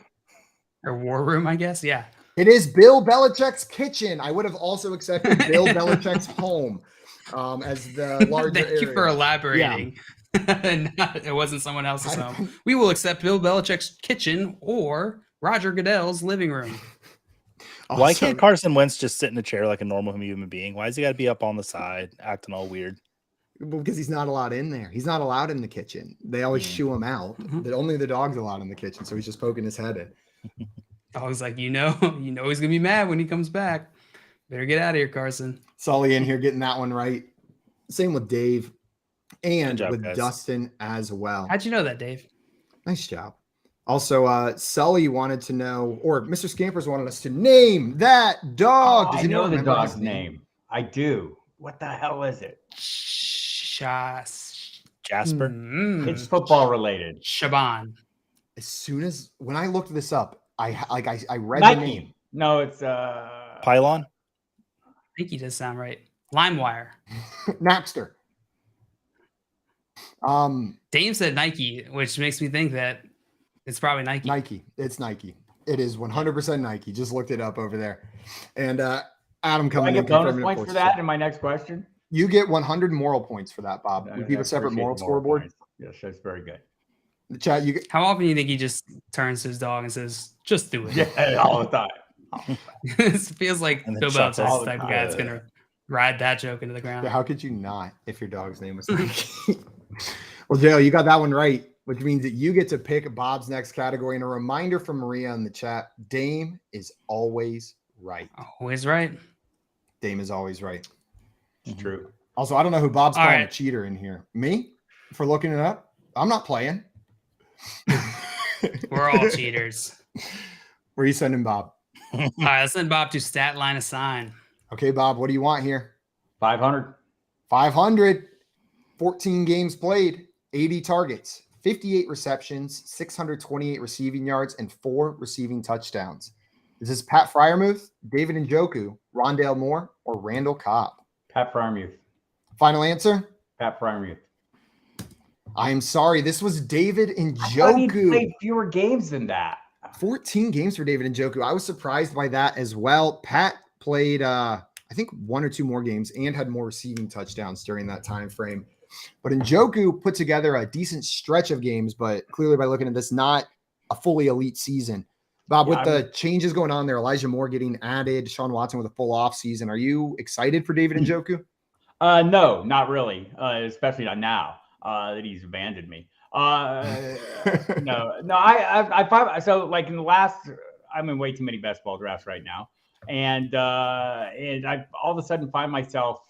Or war room, I guess. Yeah. It is Bill Belichick's kitchen. I would have also accepted Bill Belichick's home as the larger Thank you for elaborating. Yeah. It wasn't someone else's home. We will accept Bill Belichick's kitchen or Roger Goodell's living room. Also, why can't Carson Wentz just sit in a chair like a normal human being? Why does he got to be up on the side acting all weird? Because he's not allowed in there. He's not allowed in the kitchen. They always shoo him out. Only the dog's allowed in the kitchen, so he's just poking his head in. Dog's like, you know he's gonna be mad when he comes back. Better get out of here, Carson. Sully in here getting that one right. Same with Dave and job, with guys. Dustin as well. How'd you know that, Dave? Nice job. Also, Sully wanted to know, or Mr. Scampers wanted us to name that dog. Does I anyone know the remember his dog's name. I do. What the hell is it? Jasper. It's football related. Shaban. As soon as when I looked this up, I read Nike. the name. No, it's Pylon. I think he does sound right. LimeWire. Napster. Dame said Nike, which makes me think that it's probably Nike. Nike. It's Nike. It is 100% Nike. Just looked it up over there. And Adam Do I coming get in. bonus confirming it points for for us. that in my next question? You get 100 moral points for that, Bob. We keep I a separate appreciate moral the scoreboard. points. Yes, that's very good. The chat, you get How often do you think he just turns to his dog and says, "Just do it"? Yeah, all the time. It feels like And then Bill chuckles Belichick's all the the type of time. guy that's gonna ride that joke into the ground. how could you not if your dog's name was Nike? Well, Joe, you got that one right, which means that you get to pick Bob's next category. And a reminder from Maria in the chat, Dame is always right. Always right. Dame is always right. It's true. Also, I don't know who Bob's All calling a right. cheater in here. Me? For looking it up? I'm not playing. We're all cheaters. Where are you sending Bob? All right, let's send Bob to stat line assign. Okay, Bob, what do you want here? 500. 500, 14 games played, 80 targets, 58 receptions, 628 receiving yards, and 4 receiving touchdowns. Is this Pat Fryermuth, David Njoku, Rondale Moore, or Randall Cobb? Pat Fryermuth. Final answer? Pat Fryermuth. I am sorry. This was David I thought he Njoku. played fewer games than that. 14 games for David Njoku. I was surprised by that as well. Pat played, I think, 1 or 2 more games and had more receiving touchdowns during that time frame. But Njoku put together a decent stretch of games, but clearly by looking at this, not a fully elite season. Bob, Yeah, with the changes going on there, Elijah Moore getting added, Sean Watson with a full off season, are you excited for David Njoku? No, not really. Especially not now that he's abandoned me. No. I find so like in the last. I'm in way too many best ball drafts right now, and I all of a sudden find myself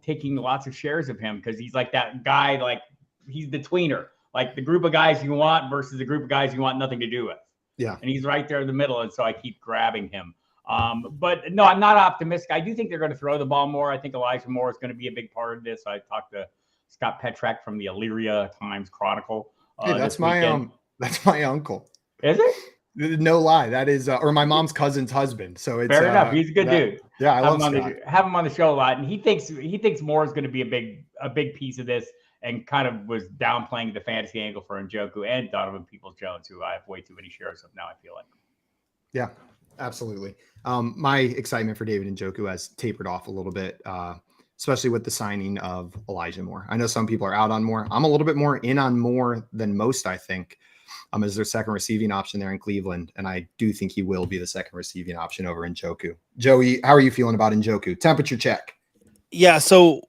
taking lots of shares of him because he's like that guy. Like he's the tweener, like the group of guys you want versus the group of guys you want nothing to do with. Yeah. And he's right there in the middle, and so I keep grabbing him. But no, I'm not optimistic. I do think they're going to throw the ball more. I think Elijah Moore is going to be a big part of this. I talked to Scott Petrak from the Illyria Times Chronicle. Hey, that's my uncle. Is it? No lie, that is, or my mom's cousin's husband. So it's Fair enough. He's a good dude. Yeah, I love Have him on the show a lot, and he thinks Moore is going to be a big piece of this, and kind of was downplaying the fantasy angle for Njoku and Donovan Peoples-Jones, who I have way too many shares of now. I feel like. Yeah, absolutely. My excitement for David Njoku has tapered off a little bit, especially with the signing of Elijah Moore. I know some people are out on Moore. I'm a little bit more in on Moore than most, I think, as their second receiving option there in Cleveland. And I do think he will be the second receiving option over Njoku. Joey, how are you feeling about Njoku? Temperature check. Yeah, so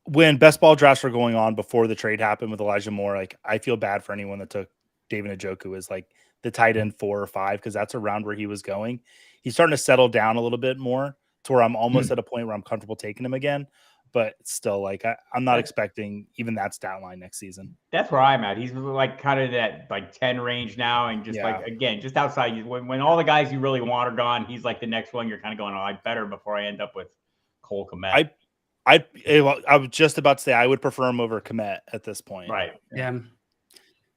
when best ball drafts were going on before the trade happened with Elijah Moore, like I feel bad for anyone that took David Njoku as like the tight end 4 or 5, because that's around where he was going. He's starting to settle down a little bit more to where I'm almost at a point where I'm comfortable taking him again. But still, like I'm not expecting even that stat line next season. That's where I'm at. He's like kind of that like 10 range now, and just like again, just outside. When all the guys you really want are gone, he's like the next one. You're kind of going, oh, I better before I end up with Cole Kmet. I was just about to say I would prefer him over Kmet at this point. Right. Yeah.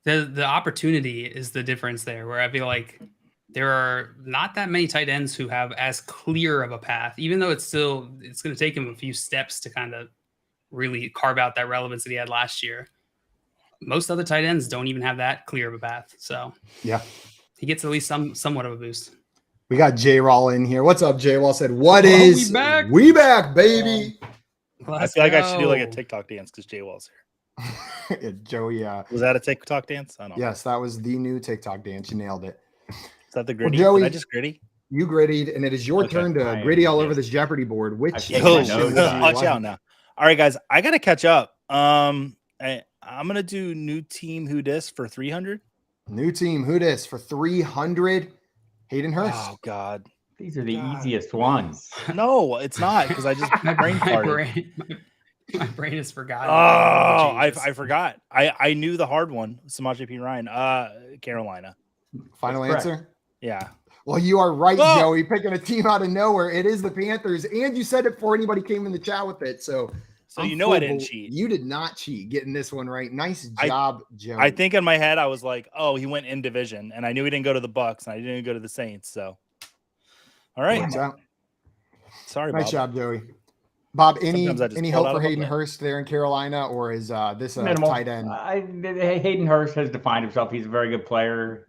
The opportunity is the difference there, where I feel like there are not that many tight ends who have as clear of a path, even though it's going to take him a few steps to kind of really carve out that relevance that he had last year. Most other tight ends don't even have that clear of a path. So yeah, he gets at least somewhat of a boost. We got J-Rawl in here. What's up, J-Rawl? Said, we back? We back, baby. I feel like I should do like a TikTok dance because J-Wall's here. Yeah, Joey. Was that a TikTok dance? I don't know. Yes, that was the new TikTok dance. You nailed it. Is that the gritty? Well, Joey, did I just gritty? You grittied, and it is your turn to gritty all over this Jeopardy board. Which watch out now. All right, guys, I got to catch up. I'm gonna do new team who dis for 300. New team, who dis for 300? Hayden Hurst. Oh God. These are the easiest ones. No, it's not because I just brain farted. My brain has forgotten. Oh, I forgot. I knew the hard one. Samaje P. Ryan. Carolina. Final answer? Yeah. Well, you are right, Oh! Joey. Picking a team out of nowhere. It is the Panthers, and you said it before anybody came in the chat with it. So you know I didn't cheat. You did not cheat getting this one right. Nice job, Joey. I think in my head I was like, oh, he went in division, and I knew he didn't go to the Bucks, and I didn't go to the Saints. So, all right. Sorry, nice Bob. job, Joey. Bob, any hope for Hayden Hurst there in Carolina, or is this a minimal tight end? Hayden Hurst has defined himself. He's a very good player.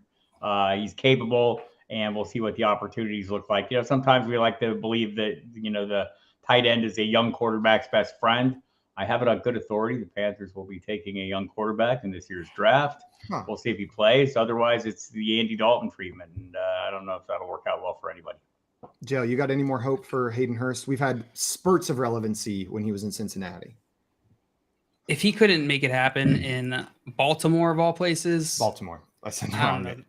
He's capable, and we'll see what the opportunities look like. Sometimes we like to believe that, the tight end is a young quarterback's best friend. I have it on good authority. The Panthers will be taking a young quarterback in this year's draft. Huh. We'll see if he plays. Otherwise, it's the Andy Dalton treatment, and I don't know if that'll work out well for anybody. Joe, you got any more hope for Hayden Hurst? We've had spurts of relevancy when he was in Cincinnati. If he couldn't make it happen in Baltimore, of all places. Baltimore. I said wrong.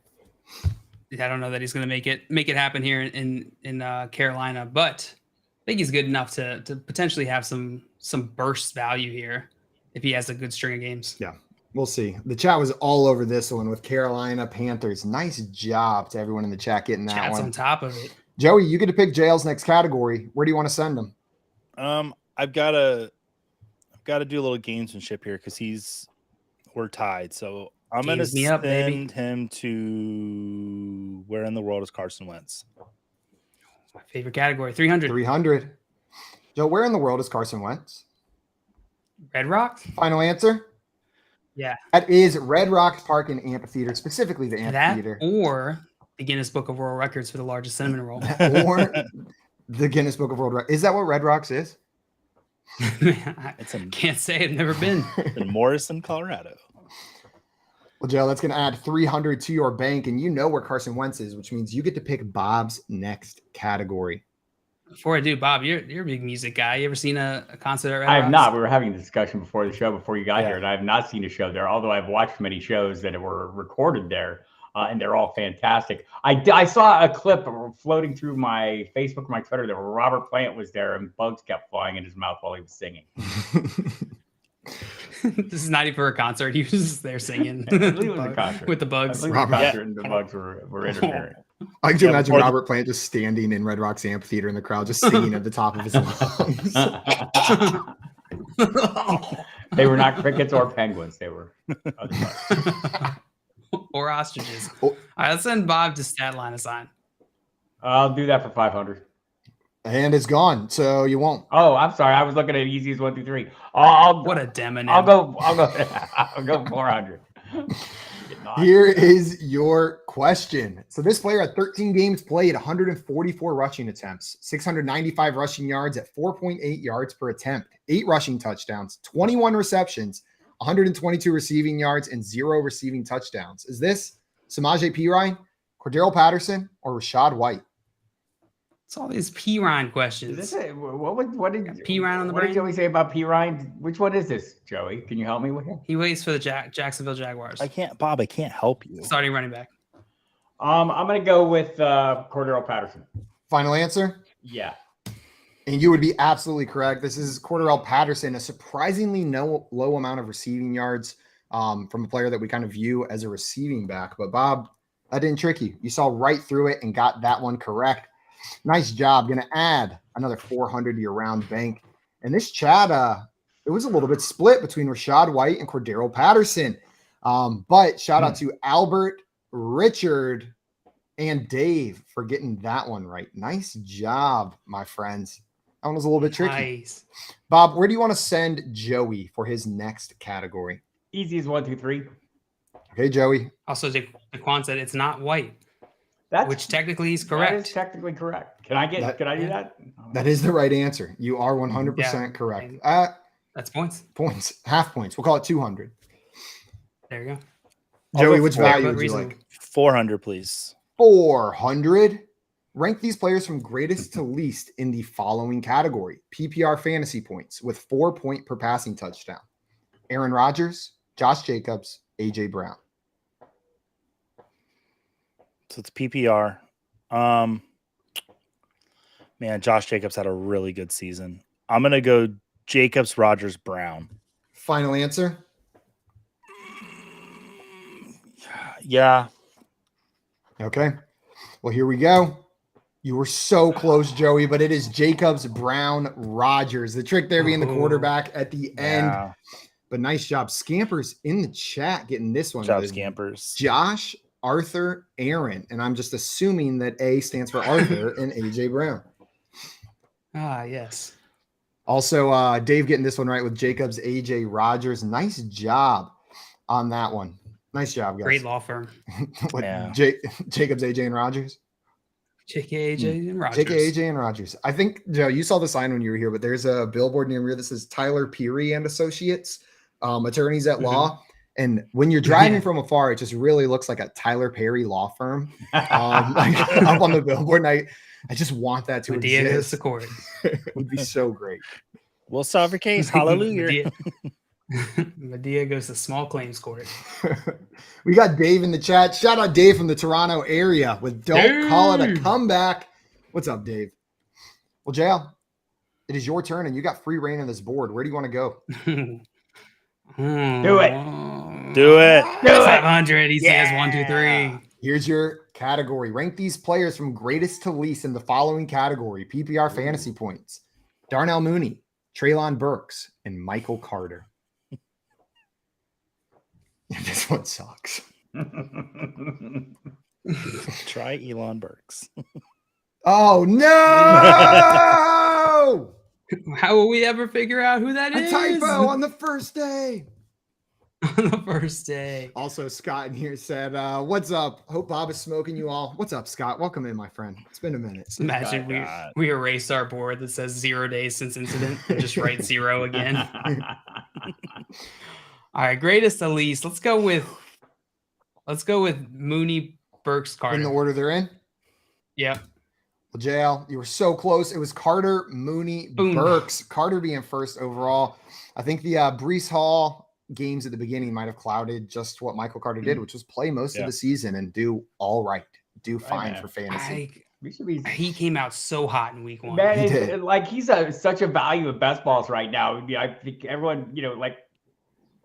I don't know that he's going to make it happen here in Carolina, but I think he's good enough to potentially have some burst value here if he has a good string of games. Yeah, we'll see. The chat was all over this one with Carolina Panthers. Nice job to everyone in the chat getting that Chat's one. On top of it. Joey, you get to pick JL's next category. Where do you want to send him? I've got to do a little gamesmanship here because we're tied. So I'm going to send him to where in the world is Carson Wentz? My favorite category, 300. 300. Joe, where in the world is Carson Wentz? Red Rocks. Final answer? Yeah. That is Red Rocks Park and Amphitheater, specifically the amphitheater. Or the Guinness Book of World Records for the largest cinnamon roll. Or the Guinness Book of World Records. Is that what Red Rocks is? Can't say. I've never been. In Morrison, Colorado. Well, Joe, that's going to add 300 to your bank, and you know where Carson Wentz is, which means you get to pick Bob's next category. Before I do, Bob, you're a big music guy. You ever seen a concert at Red I have Rocks? not. We were having a discussion before the show, before you got here, and I have not seen a show there, although I've watched many shows that were recorded there, and they're all fantastic. I saw a clip floating through my Facebook, my Twitter, that Robert Plant was there, and bugs kept flying in his mouth while he was singing. This is not even for a concert. He was just there singing I believe it was a concert. with the bugs. And the bugs were interfering. I can imagine Robert Plant just standing in Red Rocks Amphitheater in the crowd, just singing at the top of his lungs. They were not crickets or penguins. They were other bugs. Or ostriches. All right, let's send Bob to stat line a sign. I'll do that for 500. And it's gone, so you won't. Oh, I'm sorry. I was looking at easiest 1, 2, 3. What a demonym. I'll go 400. Here is your question. So this player had 13 games played, 144 rushing attempts, 695 rushing yards at 4.8 yards per attempt, 8 rushing touchdowns, 21 receptions, 122 receiving yards, and 0 receiving touchdowns. Is this Samaje P. Ryan, Cordero Patterson, or Rashad White? It's all these P. Ryan questions. Is this what did P. Ryan on the brain? What did Joey say about P. Ryan? Which one is this, Joey? Can you help me with him? He waits for the Jacksonville Jaguars. I can't help you. Starting running back. I'm gonna go with Cordero Patterson. Final answer? Yeah. And you would be absolutely correct. This is Cordero Patterson, a surprisingly low amount of receiving yards from a player that we kind of view as a receiving back. But Bob, that didn't trick you. You saw right through it and got that one correct. Nice job. Going to add another 400 to your round bank. And this chat, it was a little bit split between Rashad White and Cordero Patterson. But shout out to Albert, Richard, and Dave for getting that one right. Nice job, my friends. That one was a little bit tricky. Nice. Bob, where do you want to send Joey for his next category? Easy as 1, 2, 3. Okay, Joey. Also, Daquan said it's not White. Which technically is correct. That is technically correct. Can I do that? That is the right answer. You are 100% correct. That's points. Points. Half points. We'll call it 200. There you go. Joey, which value would you like? 400, please. 400. Rank these players from greatest to least in the following category. PPR fantasy points with 4 point per passing touchdown. Aaron Rodgers, Josh Jacobs, AJ Brown. So it's PPR. Man, Josh Jacobs had a really good season. I'm gonna go Jacobs, Rodgers, Brown. Final answer. Yeah. Okay. Well, here we go. You were so close, Joey, but it is Jacobs, Brown, Rodgers. The trick there being the quarterback at the end. Yeah. But nice job. Scampers in the chat getting this one. Good job, with Scampers. Josh, Arthur, Aaron. And I'm just assuming that A stands for Arthur and AJ Brown. Ah, yes. Also, Dave getting this one right with Jacobs, AJ, Rodgers. Nice job on that one. Nice job, guys. Great law firm. What, Yeah. Jacobs, AJ, and Rodgers? JK, AJ, and Rodgers. JK, AJ, and Rodgers. I think, Joe, you saw the sign when you were here, but there's a billboard near here that says Tyler Peary and Associates, attorneys at law. And when you're driving from afar, it just really looks like a Tyler Perry law firm. Like up on the billboard. And I just want that to Medea goes exist. to court. It would be so great. We'll solve your case. Hallelujah. Medea goes to small claims court. We got Dave in the chat. Shout out Dave from the Toronto area with Don't Call It a Comeback. What's up, Dave? Well, JL, it is your turn and you got free reign on this board. Where do you want to go? Do it. Do it. 500. He says 1, 2, 3. Here's your category. Rank these players from greatest to least in the following category. PPR fantasy points. Darnell Mooney, Treylon Burks, and Michael Carter. This one sucks. Try Elon Burks. Oh, no! How will we ever figure out who that A is? typo on the first day. On the first day. Also, Scott in here said, what's up? Hope Bob is smoking you all. What's up, Scott? Welcome in, my friend. It's been a minute. Imagine we erased our board that says 0 days since incident and just write 0 again. All right, greatest to least. Let's go with Mooney, Burks, Carter. In the order they're in? Yep. Well, JL, you were so close. It was Carter, Mooney, Boom. Burks. Carter being first overall. I think the Brees Hall games at the beginning might have clouded just what Michael Carter did, which was play most of the season and do all right. Do fine for fantasy. He came out so hot in week 1. Man, he's such a value of best balls right now. I think everyone,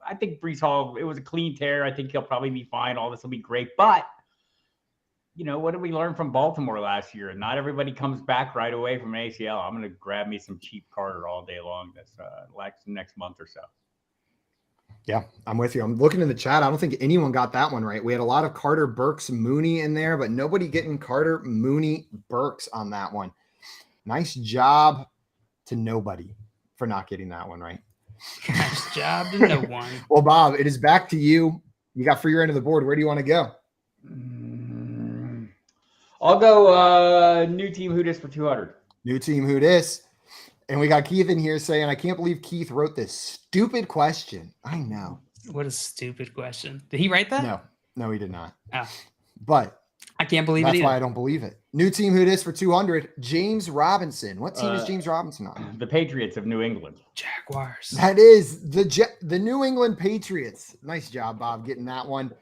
I think Brees Hall, it was a clean tear. I think he'll probably be fine. All this will be great. But, what did we learn from Baltimore last year? Not everybody comes back right away from an ACL. I'm going to grab me some cheap Carter all day long this next month or so. Yeah, I'm with you. I'm looking in the chat. I don't think anyone got that one right. We had a lot of Carter, Burks, Mooney in there, but nobody getting Carter, Mooney, Burks on that one. Nice job to nobody for not getting that one right. Nice job to no one. Well, Bob, it is back to you. You got free reign of the board. Where do you want to go? I'll go new team who dis for 200. New team who dis. And we got Keith in here saying, I can't believe Keith wrote this stupid question. I know. What a stupid question. Did he write that? No, he did not. Oh. But I can't believe that's it. That's why I don't believe it. New team who dis for 200. James Robinson. What team is James Robinson on? The Patriots of New England. Jaguars. That is the New England Patriots. Nice job, Bob, getting that one.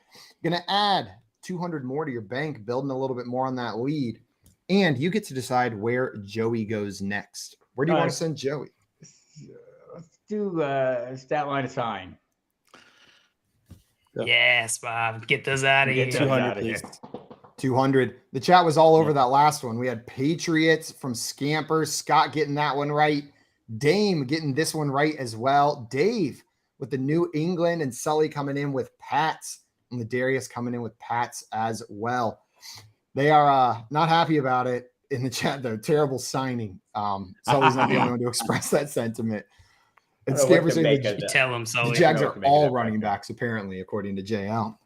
Gonna add 200 more to your bank, building a little bit more on that lead. And you get to decide where Joey goes next. Where do you want to send Joey? Let's do stat line assign. Yes, Bob. Get those out of here. 200, please. 200. The chat was all over that last one. We had Patriots from Scampers. Scott getting that one right. Dame getting this one right as well. Dave with the New England and Sully coming in with Pats. And Ladarius coming in with Pats as well. They are not happy about it in the chat, though. Terrible signing. Sully's not the only one to express that sentiment. And Scampers saying tell him, Sully. The Jags are all running backs, apparently, according to JL.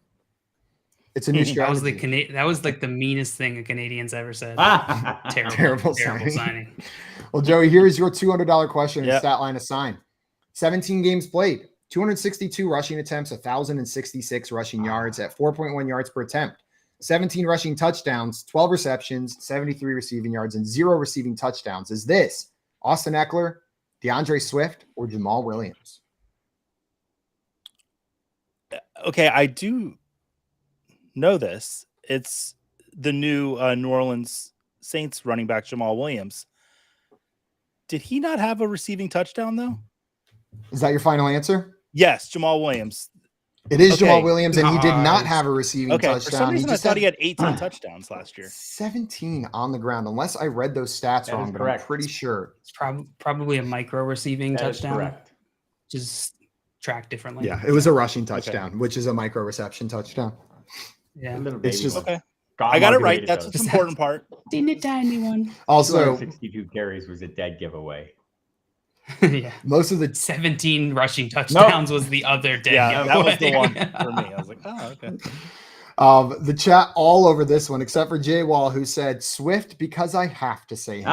It's a new strategy. That was like the meanest thing a Canadian's ever said. Terrible signing. Well, Joey, here is your $200 question and stat line assign. 17 games played, 262 rushing attempts, 1,066 rushing yards at 4.1 yards per attempt. 17 rushing touchdowns, 12 receptions, 73 receiving yards, and 0 receiving touchdowns. Is this Austin Eckler, DeAndre Swift, or Jamal Williams? Okay, I do know this. It's the new New Orleans Saints running back Jamal Williams. Did he not have a receiving touchdown though? Is that your final answer? Yes, Jamal Williams. It is Jamal Okay. Williams, and he did not Nice. have a receiving Okay, touchdown. for some reason I just thought he had 18 touchdowns last year. 17 on the ground, unless I read those stats That wrong, is but correct. I'm pretty sure. It's probably a micro receiving That is touchdown. correct. Just tracked differently. Yeah, it was a rushing touchdown, which is a micro reception touchdown. Yeah. A little It's baby just- one. Okay. God I got it motivated right. That's those. the important part. Teeny tiny one. Also, 262 carries was a dead giveaway. Yeah. most of the 17 rushing touchdowns was the other day. Yeah, that was the one for me. I was like, oh, okay. the chat all over this one, except for Jay Wall, who said Swift because I have to say him.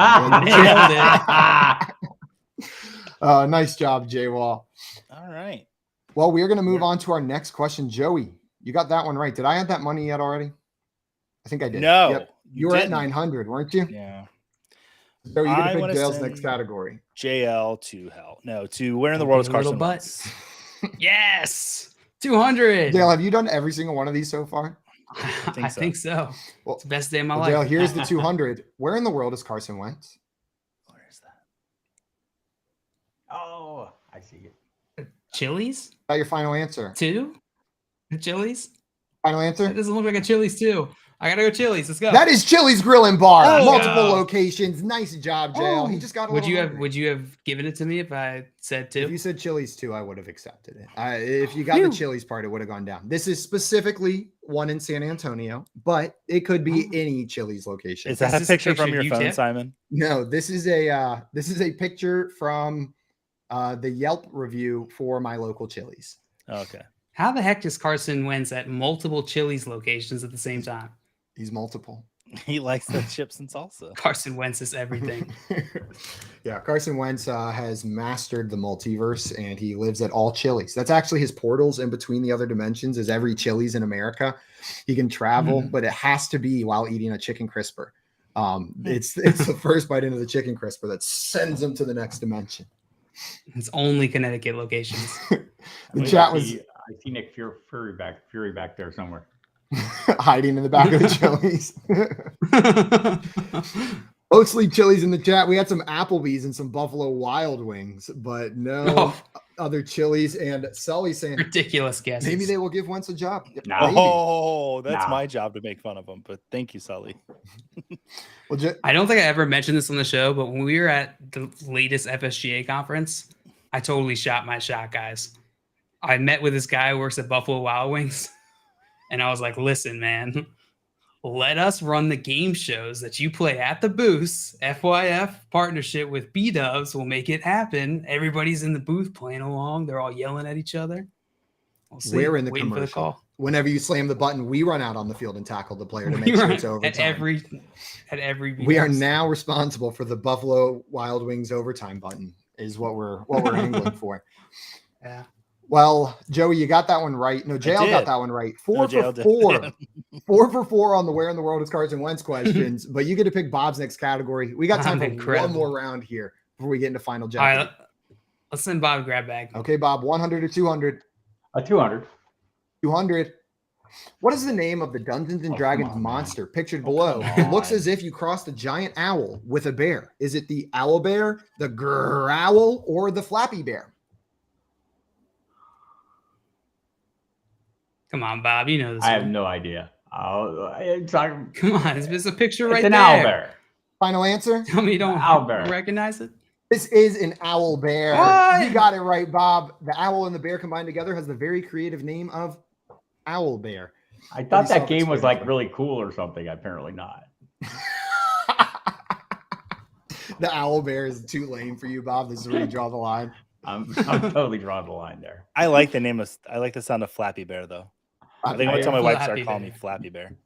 Nice job, Jay Wall. All right. Well, we're going to move on to our next question. Joey, you got that one right. Did I add that money yet already? I think I did. No, Yep. You were at didn't. 900, weren't you? Yeah. So you're I going to wanna pick Dale's send- next category. JL to hell. No, to where in the world is Little Carson butts. Wentz? Yes. 200. Dale, have you done every single one of these so far? I think so. Well, It's the best day of my Well, life. Dale, here's the 200. Where in the world is Carson Wentz? Where is that? Oh, I see it. Chili's? Is that your final answer? 2? Chili's? Final That answer? doesn't look like a Chili's 2. I gotta go Chili's. Let's go. That is Chili's Grill and Bar. Oh, Multiple go. locations. Nice job, Dale. He just got a Would little you have hungry. Would you have given it to me if I said 2? If you said Chili's too, I would have accepted it. If you got the Phew. Chili's part, it would have gone down. This is specifically one in San Antonio, but it could be any Chili's location. Is that Is a this a picture from picture your you phone, took? Simon? No, this is a picture from the Yelp review for my local Chili's. Okay. How the heck does Carson Wentz at multiple Chili's locations at the same time? He's multiple. He likes the chips and salsa. Carson Wentz is everything. Yeah, Carson Wentz has mastered the multiverse, and he lives at all Chili's. That's actually his portals in between the other dimensions. Is every Chili's in America? He can travel, but it has to be while eating a chicken crisper. It's the first bite into the chicken crisper that sends him to the next dimension. It's only Connecticut locations. The chat was I see Nick Fury back there somewhere. hiding in the back of the Chili's. Mostly Chili's in the chat. We had some Applebee's and some Buffalo Wild Wings, but no other Chili's. And Sully saying Ridiculous guesses. maybe they will give Wentz a job. Nah. Maybe. Oh, that's Nah. my job to make fun of him. But thank you, Sully. Well, I don't think I ever mentioned this on the show, but when we were at the latest FSGA conference, I totally shot my shot, guys. I met with this guy who works at Buffalo Wild Wings, and I was like, listen, man, let us run the game shows that you play at the booths. FYF partnership with B-Dubs will make it happen. Everybody's in the booth playing along. They're all yelling at each other. We'll see. We're in the Waiting for the commercial. call. Whenever you slam the button, we run out on the field and tackle the player to We make sure run it's overtime. at every We are B-Dubs. now responsible for the Buffalo Wild Wings overtime button. Is what we're angling for. Yeah. Well, Joey, you got that one right. No, JL got did. that one right. No, Four JL for did. four. 4 for 4 on the where in the world is Carson Wentz questions, but you get to pick Bob's next category. We got time I'm for incredible. one more round here before we get into final All Jeopardy. right. Let's send Bob a grab bag. Okay, Bob, 100 or 200? A 200. 200. What is the name of the Dungeons and Oh, Dragons come on, monster pictured Oh, below? come It looks on. as if you crossed a giant owl with a bear. Is it the owl bear, the growl, or the flappy bear? Come on, Bob. You know this. I have one. no idea. It's a Come on, there's a picture right an there. owl bear. Final answer? Tell me you don't Owl bear. recognize it. This is an owl bear. What? You got it right, Bob. The owl and the bear combined together has the very creative name of owl bear. I thought that Pretty game was like self-explanatory. really cool or something. Apparently not. The owl bear is too lame for you, Bob. This is where you draw the line. I'm totally drawing the line there. I like the name of. I like the sound of Flappy Bear though. I think I'm gonna tell my wife to start Flappy calling me Bear. Flappy Bear.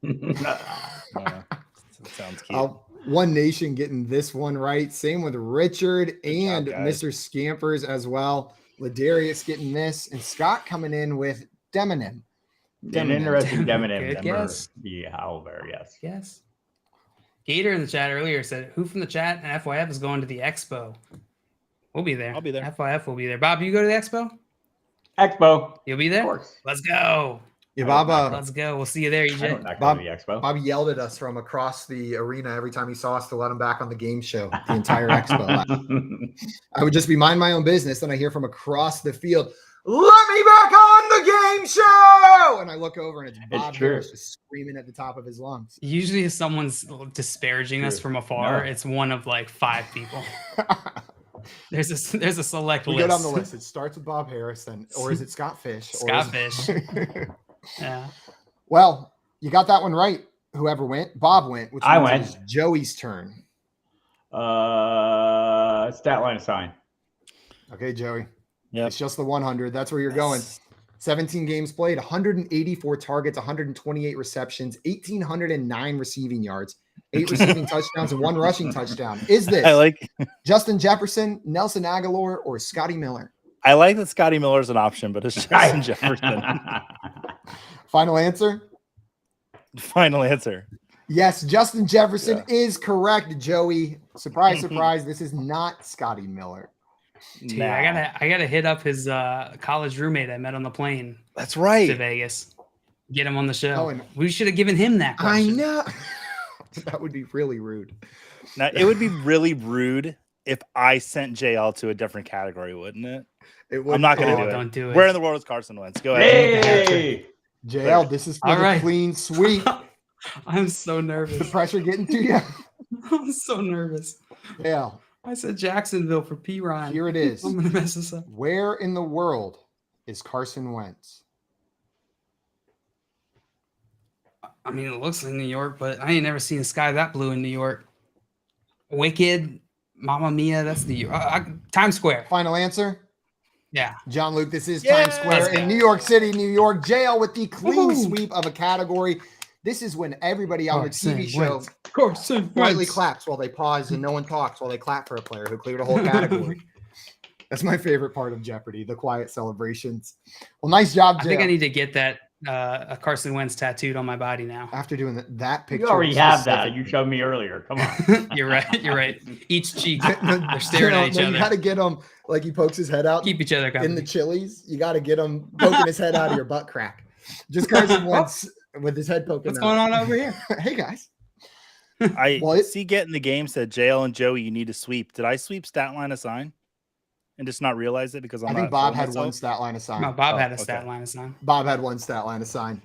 It sounds cute. One Nation getting this one right. Same with Richard and job, guys. Mr. Scampers as well. Ladarius getting this, and Scott coming in with Demonym. An interesting Good Demonym member, guess. the owl bear. Yes. Yes. Gator in the chat earlier said, "Who from the chat and FYF is going to the expo?" We'll be there. I'll be there. FYF will be there. Bob, you go to the expo? Expo. You'll be Of there. course. Let's go. Yeah, Bob. Let's go. We'll see you there, I don't EJ. not go to the expo. Bob yelled at us from across the arena every time he saw us to let him back on the game show. The entire expo. I would just be minding my own business, and I hear from across the field, "Let me back on the game show!" And I look over, and it's Bob Harris just screaming at the top of his lungs. Usually, if someone's disparaging us from afar, it's one of like 5 people. There's a select We list. go down the list. It starts with Bob Harris, or is it Scott Fish? Scott Fish. Yeah. Well, you got that one right. Whoever went, Bob went. Which I means went. it was Joey's turn. Stat line assigned. Okay, Joey. Yep. It's just the 100. That's where you're going. 17 games played, 184 targets, 128 receptions, 1,809 receiving yards, 8 receiving touchdowns, and 1 rushing touchdown. Is this Justin Jefferson, Nelson Aguilar, or Scotty Miller? I like that Scotty Miller's an option, but it's Justin Jefferson. Final answer? Final answer. Yes, Justin Jefferson is correct, Joey. Surprise, surprise. This is not Scotty Miller. Dude, I gotta hit up his college roommate I met on the plane. That's right. To Vegas. Get him on the show. Oh, and we should have given him that question. I know. That would be really rude. Now, it would be really rude if I sent JL to a different category, wouldn't it? It would. I'm not going to do it. Don't do it. Where in the world is Carson Wentz? Go ahead. Hey! JL, this is for the clean sweep. I'm so nervous. The pressure getting to you. I'm so nervous. Yeah. I said Jacksonville for P. Ryan. Here it is. I'm gonna mess this up. Where in the world is Carson Wentz? I mean, it looks like New York, but I ain't never seen a sky that blue in New York. Wicked, Mamma Mia, that's New York. Times Square. Final answer? Yeah. John Luke, this is Times Square in New York City, New York. JL with the clean sweep of a category. This is when everybody on the TV show quietly claps while they pause and no one talks while they clap for a player who cleared a whole category. That's my favorite part of Jeopardy, the quiet celebrations. Well, nice job, JL. I think I need to get that a Carson Wentz tattooed on my body now. After doing that picture. You already have that. You showed me earlier. Come on. You're right. You're right. Each cheek. They're staring at each other. You got to get him like he pokes his head out. Keep each other in the Chili's. You got to get him poking his head out of your butt crack. Just Carson Wentz with his head poking. What's going on over here? Hey guys. I see Get in the Game said JL and Joey, you need to sweep. Did I sweep stat line assign and just not realize it because I think Bob had one stat line assigned. No, Bob had a stat line assigned. Bob had one stat line assigned.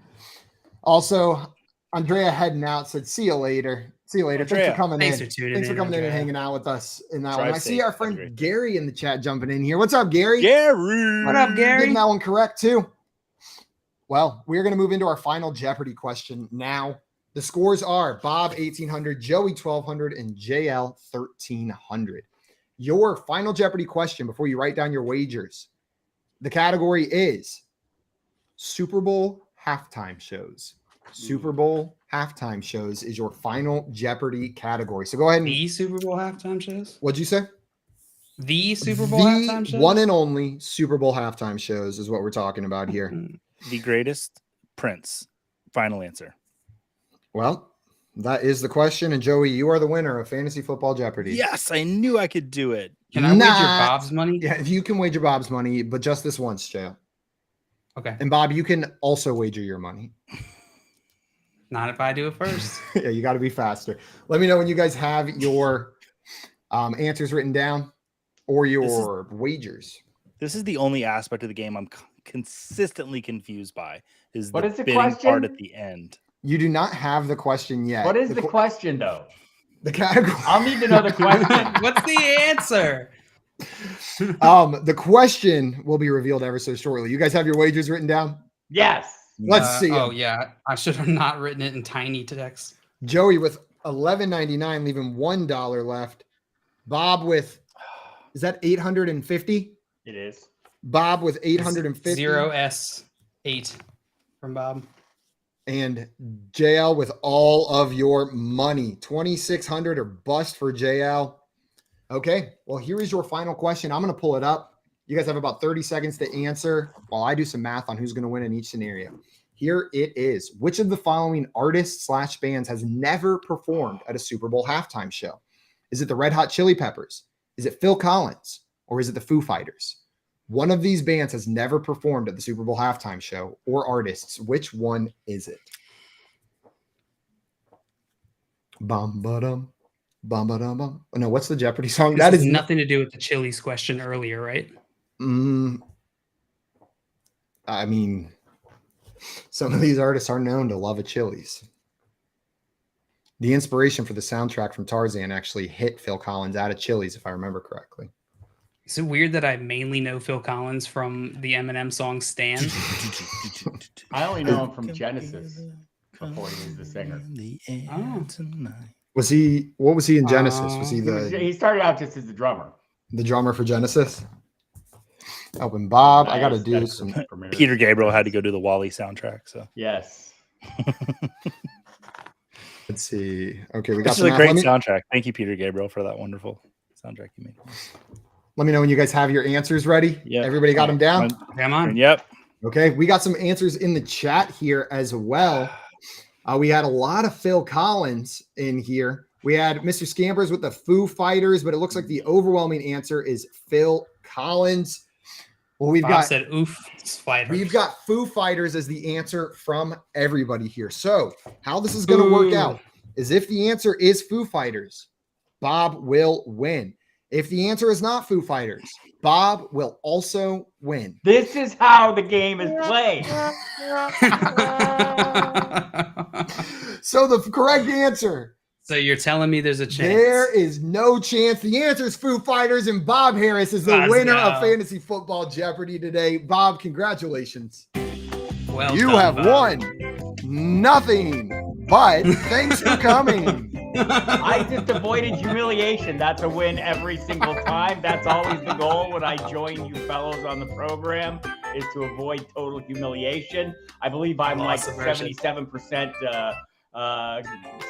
Also, Andrea heading out said, "See you later." See you later. Andrea, thanks for coming in. Thanks for coming in and hanging out with us in that Drive one. I safe. see our friend Gary in the chat jumping in here. What's up, Gary? Gary. What up, Gary? Getting that one correct too. Well, we're going to move into our final Jeopardy question now. The scores are Bob 1,800, Joey 1,200, and JL 1,300. Your final Jeopardy question before you write down your wagers. The category is Super Bowl halftime shows. Super Bowl halftime shows is your final Jeopardy category. So go ahead and The Super Bowl halftime shows? What'd you say? The Super Bowl halftime shows? One and only Super Bowl halftime shows is what we're talking about here. The greatest Prince. Final answer. Well, that is the question. And Joey, you are the winner of Fantasy Football Jeopardy. Yes, I knew I could do it. Can I wager Bob's money? Yeah, you can wager Bob's money, but just this once, Joe. Okay. And Bob, you can also wager your money. Not if I do it first. Yeah, you got to be faster. Let me know when you guys have your answers written down or your wagers. This is the only aspect of the game I'm consistently confused by. What is the bidding question? part at the end. You do not have the question yet. What is the question, though? The category. I'll need to know the question. What's the answer? The question will be revealed ever so shortly. You guys have your wagers written down? Yes. Let's see. Oh, yeah. I should have not written it in tiny text. Joey with $11.99, leaving $1 left. Bob with, is that 850? It is. Bob with 850. 0S8 from Bob. And JL with all of your money. 2,600 or bust for JL. Okay, well, here is your final question. I'm going to pull it up. You guys have about 30 seconds to answer while I do some math on who's going to win in each scenario. Here it is. Which of the following artists/bands has never performed at a Super Bowl halftime show? Is it the Red Hot Chili Peppers? Is it Phil Collins? Or is it the Foo Fighters? One of these bands has never performed at the Super Bowl halftime show or artists. Which one is it? Bum ba-dum, bum ba-dum bum. Oh, no, what's the Jeopardy song? That has nothing to do with the Chili's question earlier, right? I mean, some of these artists are known to love a Chili's. The inspiration for the soundtrack from Tarzan actually hit Phil Collins out of Chili's, if I remember correctly. Is it weird that I mainly know Phil Collins from the Eminem song Stan? I only know him from Genesis before he was the singer. Was he? What was he in Genesis? Was he He started out just as the drummer. The drummer for Genesis? Helping Bob. Nice. I got to do some. Peter Gabriel had to go do the Wall-E soundtrack. So yes. Let's see. Okay, we got a great soundtrack. Thank you, Peter Gabriel, for that wonderful soundtrack you made. Let me know when you guys have your answers ready. Yeah, everybody got them down. Come on. Yep. Okay, we got some answers in the chat here as well. We had a lot of Phil Collins in here. We had Mr. Scampers with the Foo Fighters, but it looks like the overwhelming answer is Phil Collins. Well, we've got Foo Fighters as the answer from everybody here. So how this is going to work out is if the answer is Foo Fighters, Bob will win. If the answer is not Foo Fighters, Bob will also win. This is how the game is played. So the correct answer. So you're telling me there's a chance? There is no chance. The answer is Foo Fighters, and Bob Harris is the winner of Fantasy Football Jeopardy today. Bob, congratulations. Well, you have won nothing, but thanks for coming. I just avoided humiliation. That's a win every single time. That's always the goal when I join you fellows on the program, is to avoid total humiliation. I believe I'm like 77%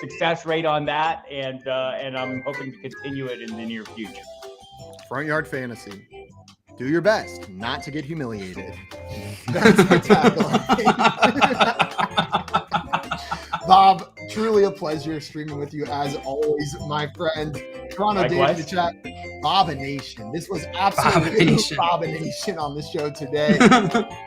success rate on that, and I'm hoping to continue it in the near future. Front Yard Fantasy. Do your best not to get humiliated. That's our tagline. Bob, truly a pleasure streaming with you as always, my friend. Toronto Dave in the chat. Bob-a-nation. This was absolutely Bob-a-nation on the show today.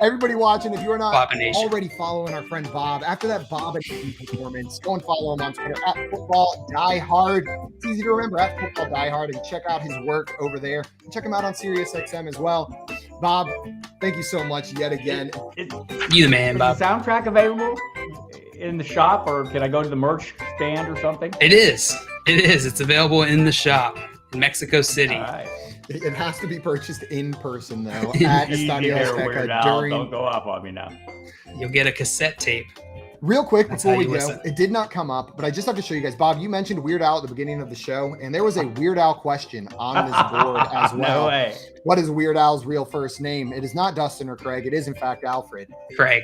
Everybody watching, if you are not already following our friend Bob, after that Bob-a-nation performance, go and follow him on Twitter at Football Diehard. It's easy to remember, at Football Diehard, and check out his work over there. And check him out on SiriusXM as well. Bob, thank you so much yet again. You the man, Bob. Is the soundtrack available in the shop, or can I go to the merch stand or something? It is. It's available in the shop in Mexico City. All right. It has to be purchased in person, though, at Estadio Azteca. Don't go off on me now. You'll get a cassette tape. Real quick before we go, it did not come up, but I just have to show you guys. Bob, you mentioned Weird Al at the beginning of the show, and there was a Weird Al question on this board as well. No way. What is Weird Al's real first name? It is not Dustin or Craig. It is, in fact, Alfred. Craig.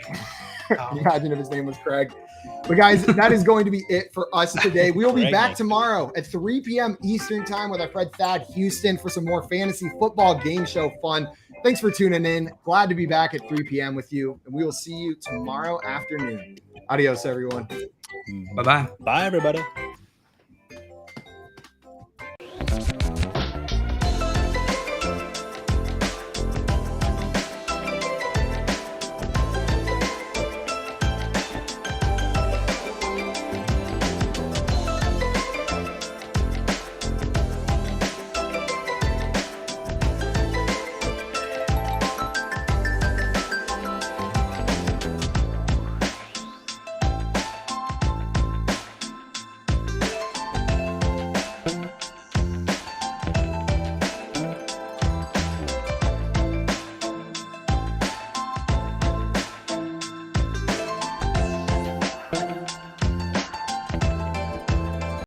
Imagine if his name was Craig. But guys, that is going to be it for us today. We will be back tomorrow at 3 p.m. Eastern time with our friend Thad Houston for some more fantasy football game show fun. Thanks for tuning in. Glad to be back at 3 p.m. with you, and we will see you tomorrow afternoon. Adios, everyone. Bye-bye. Bye, everybody.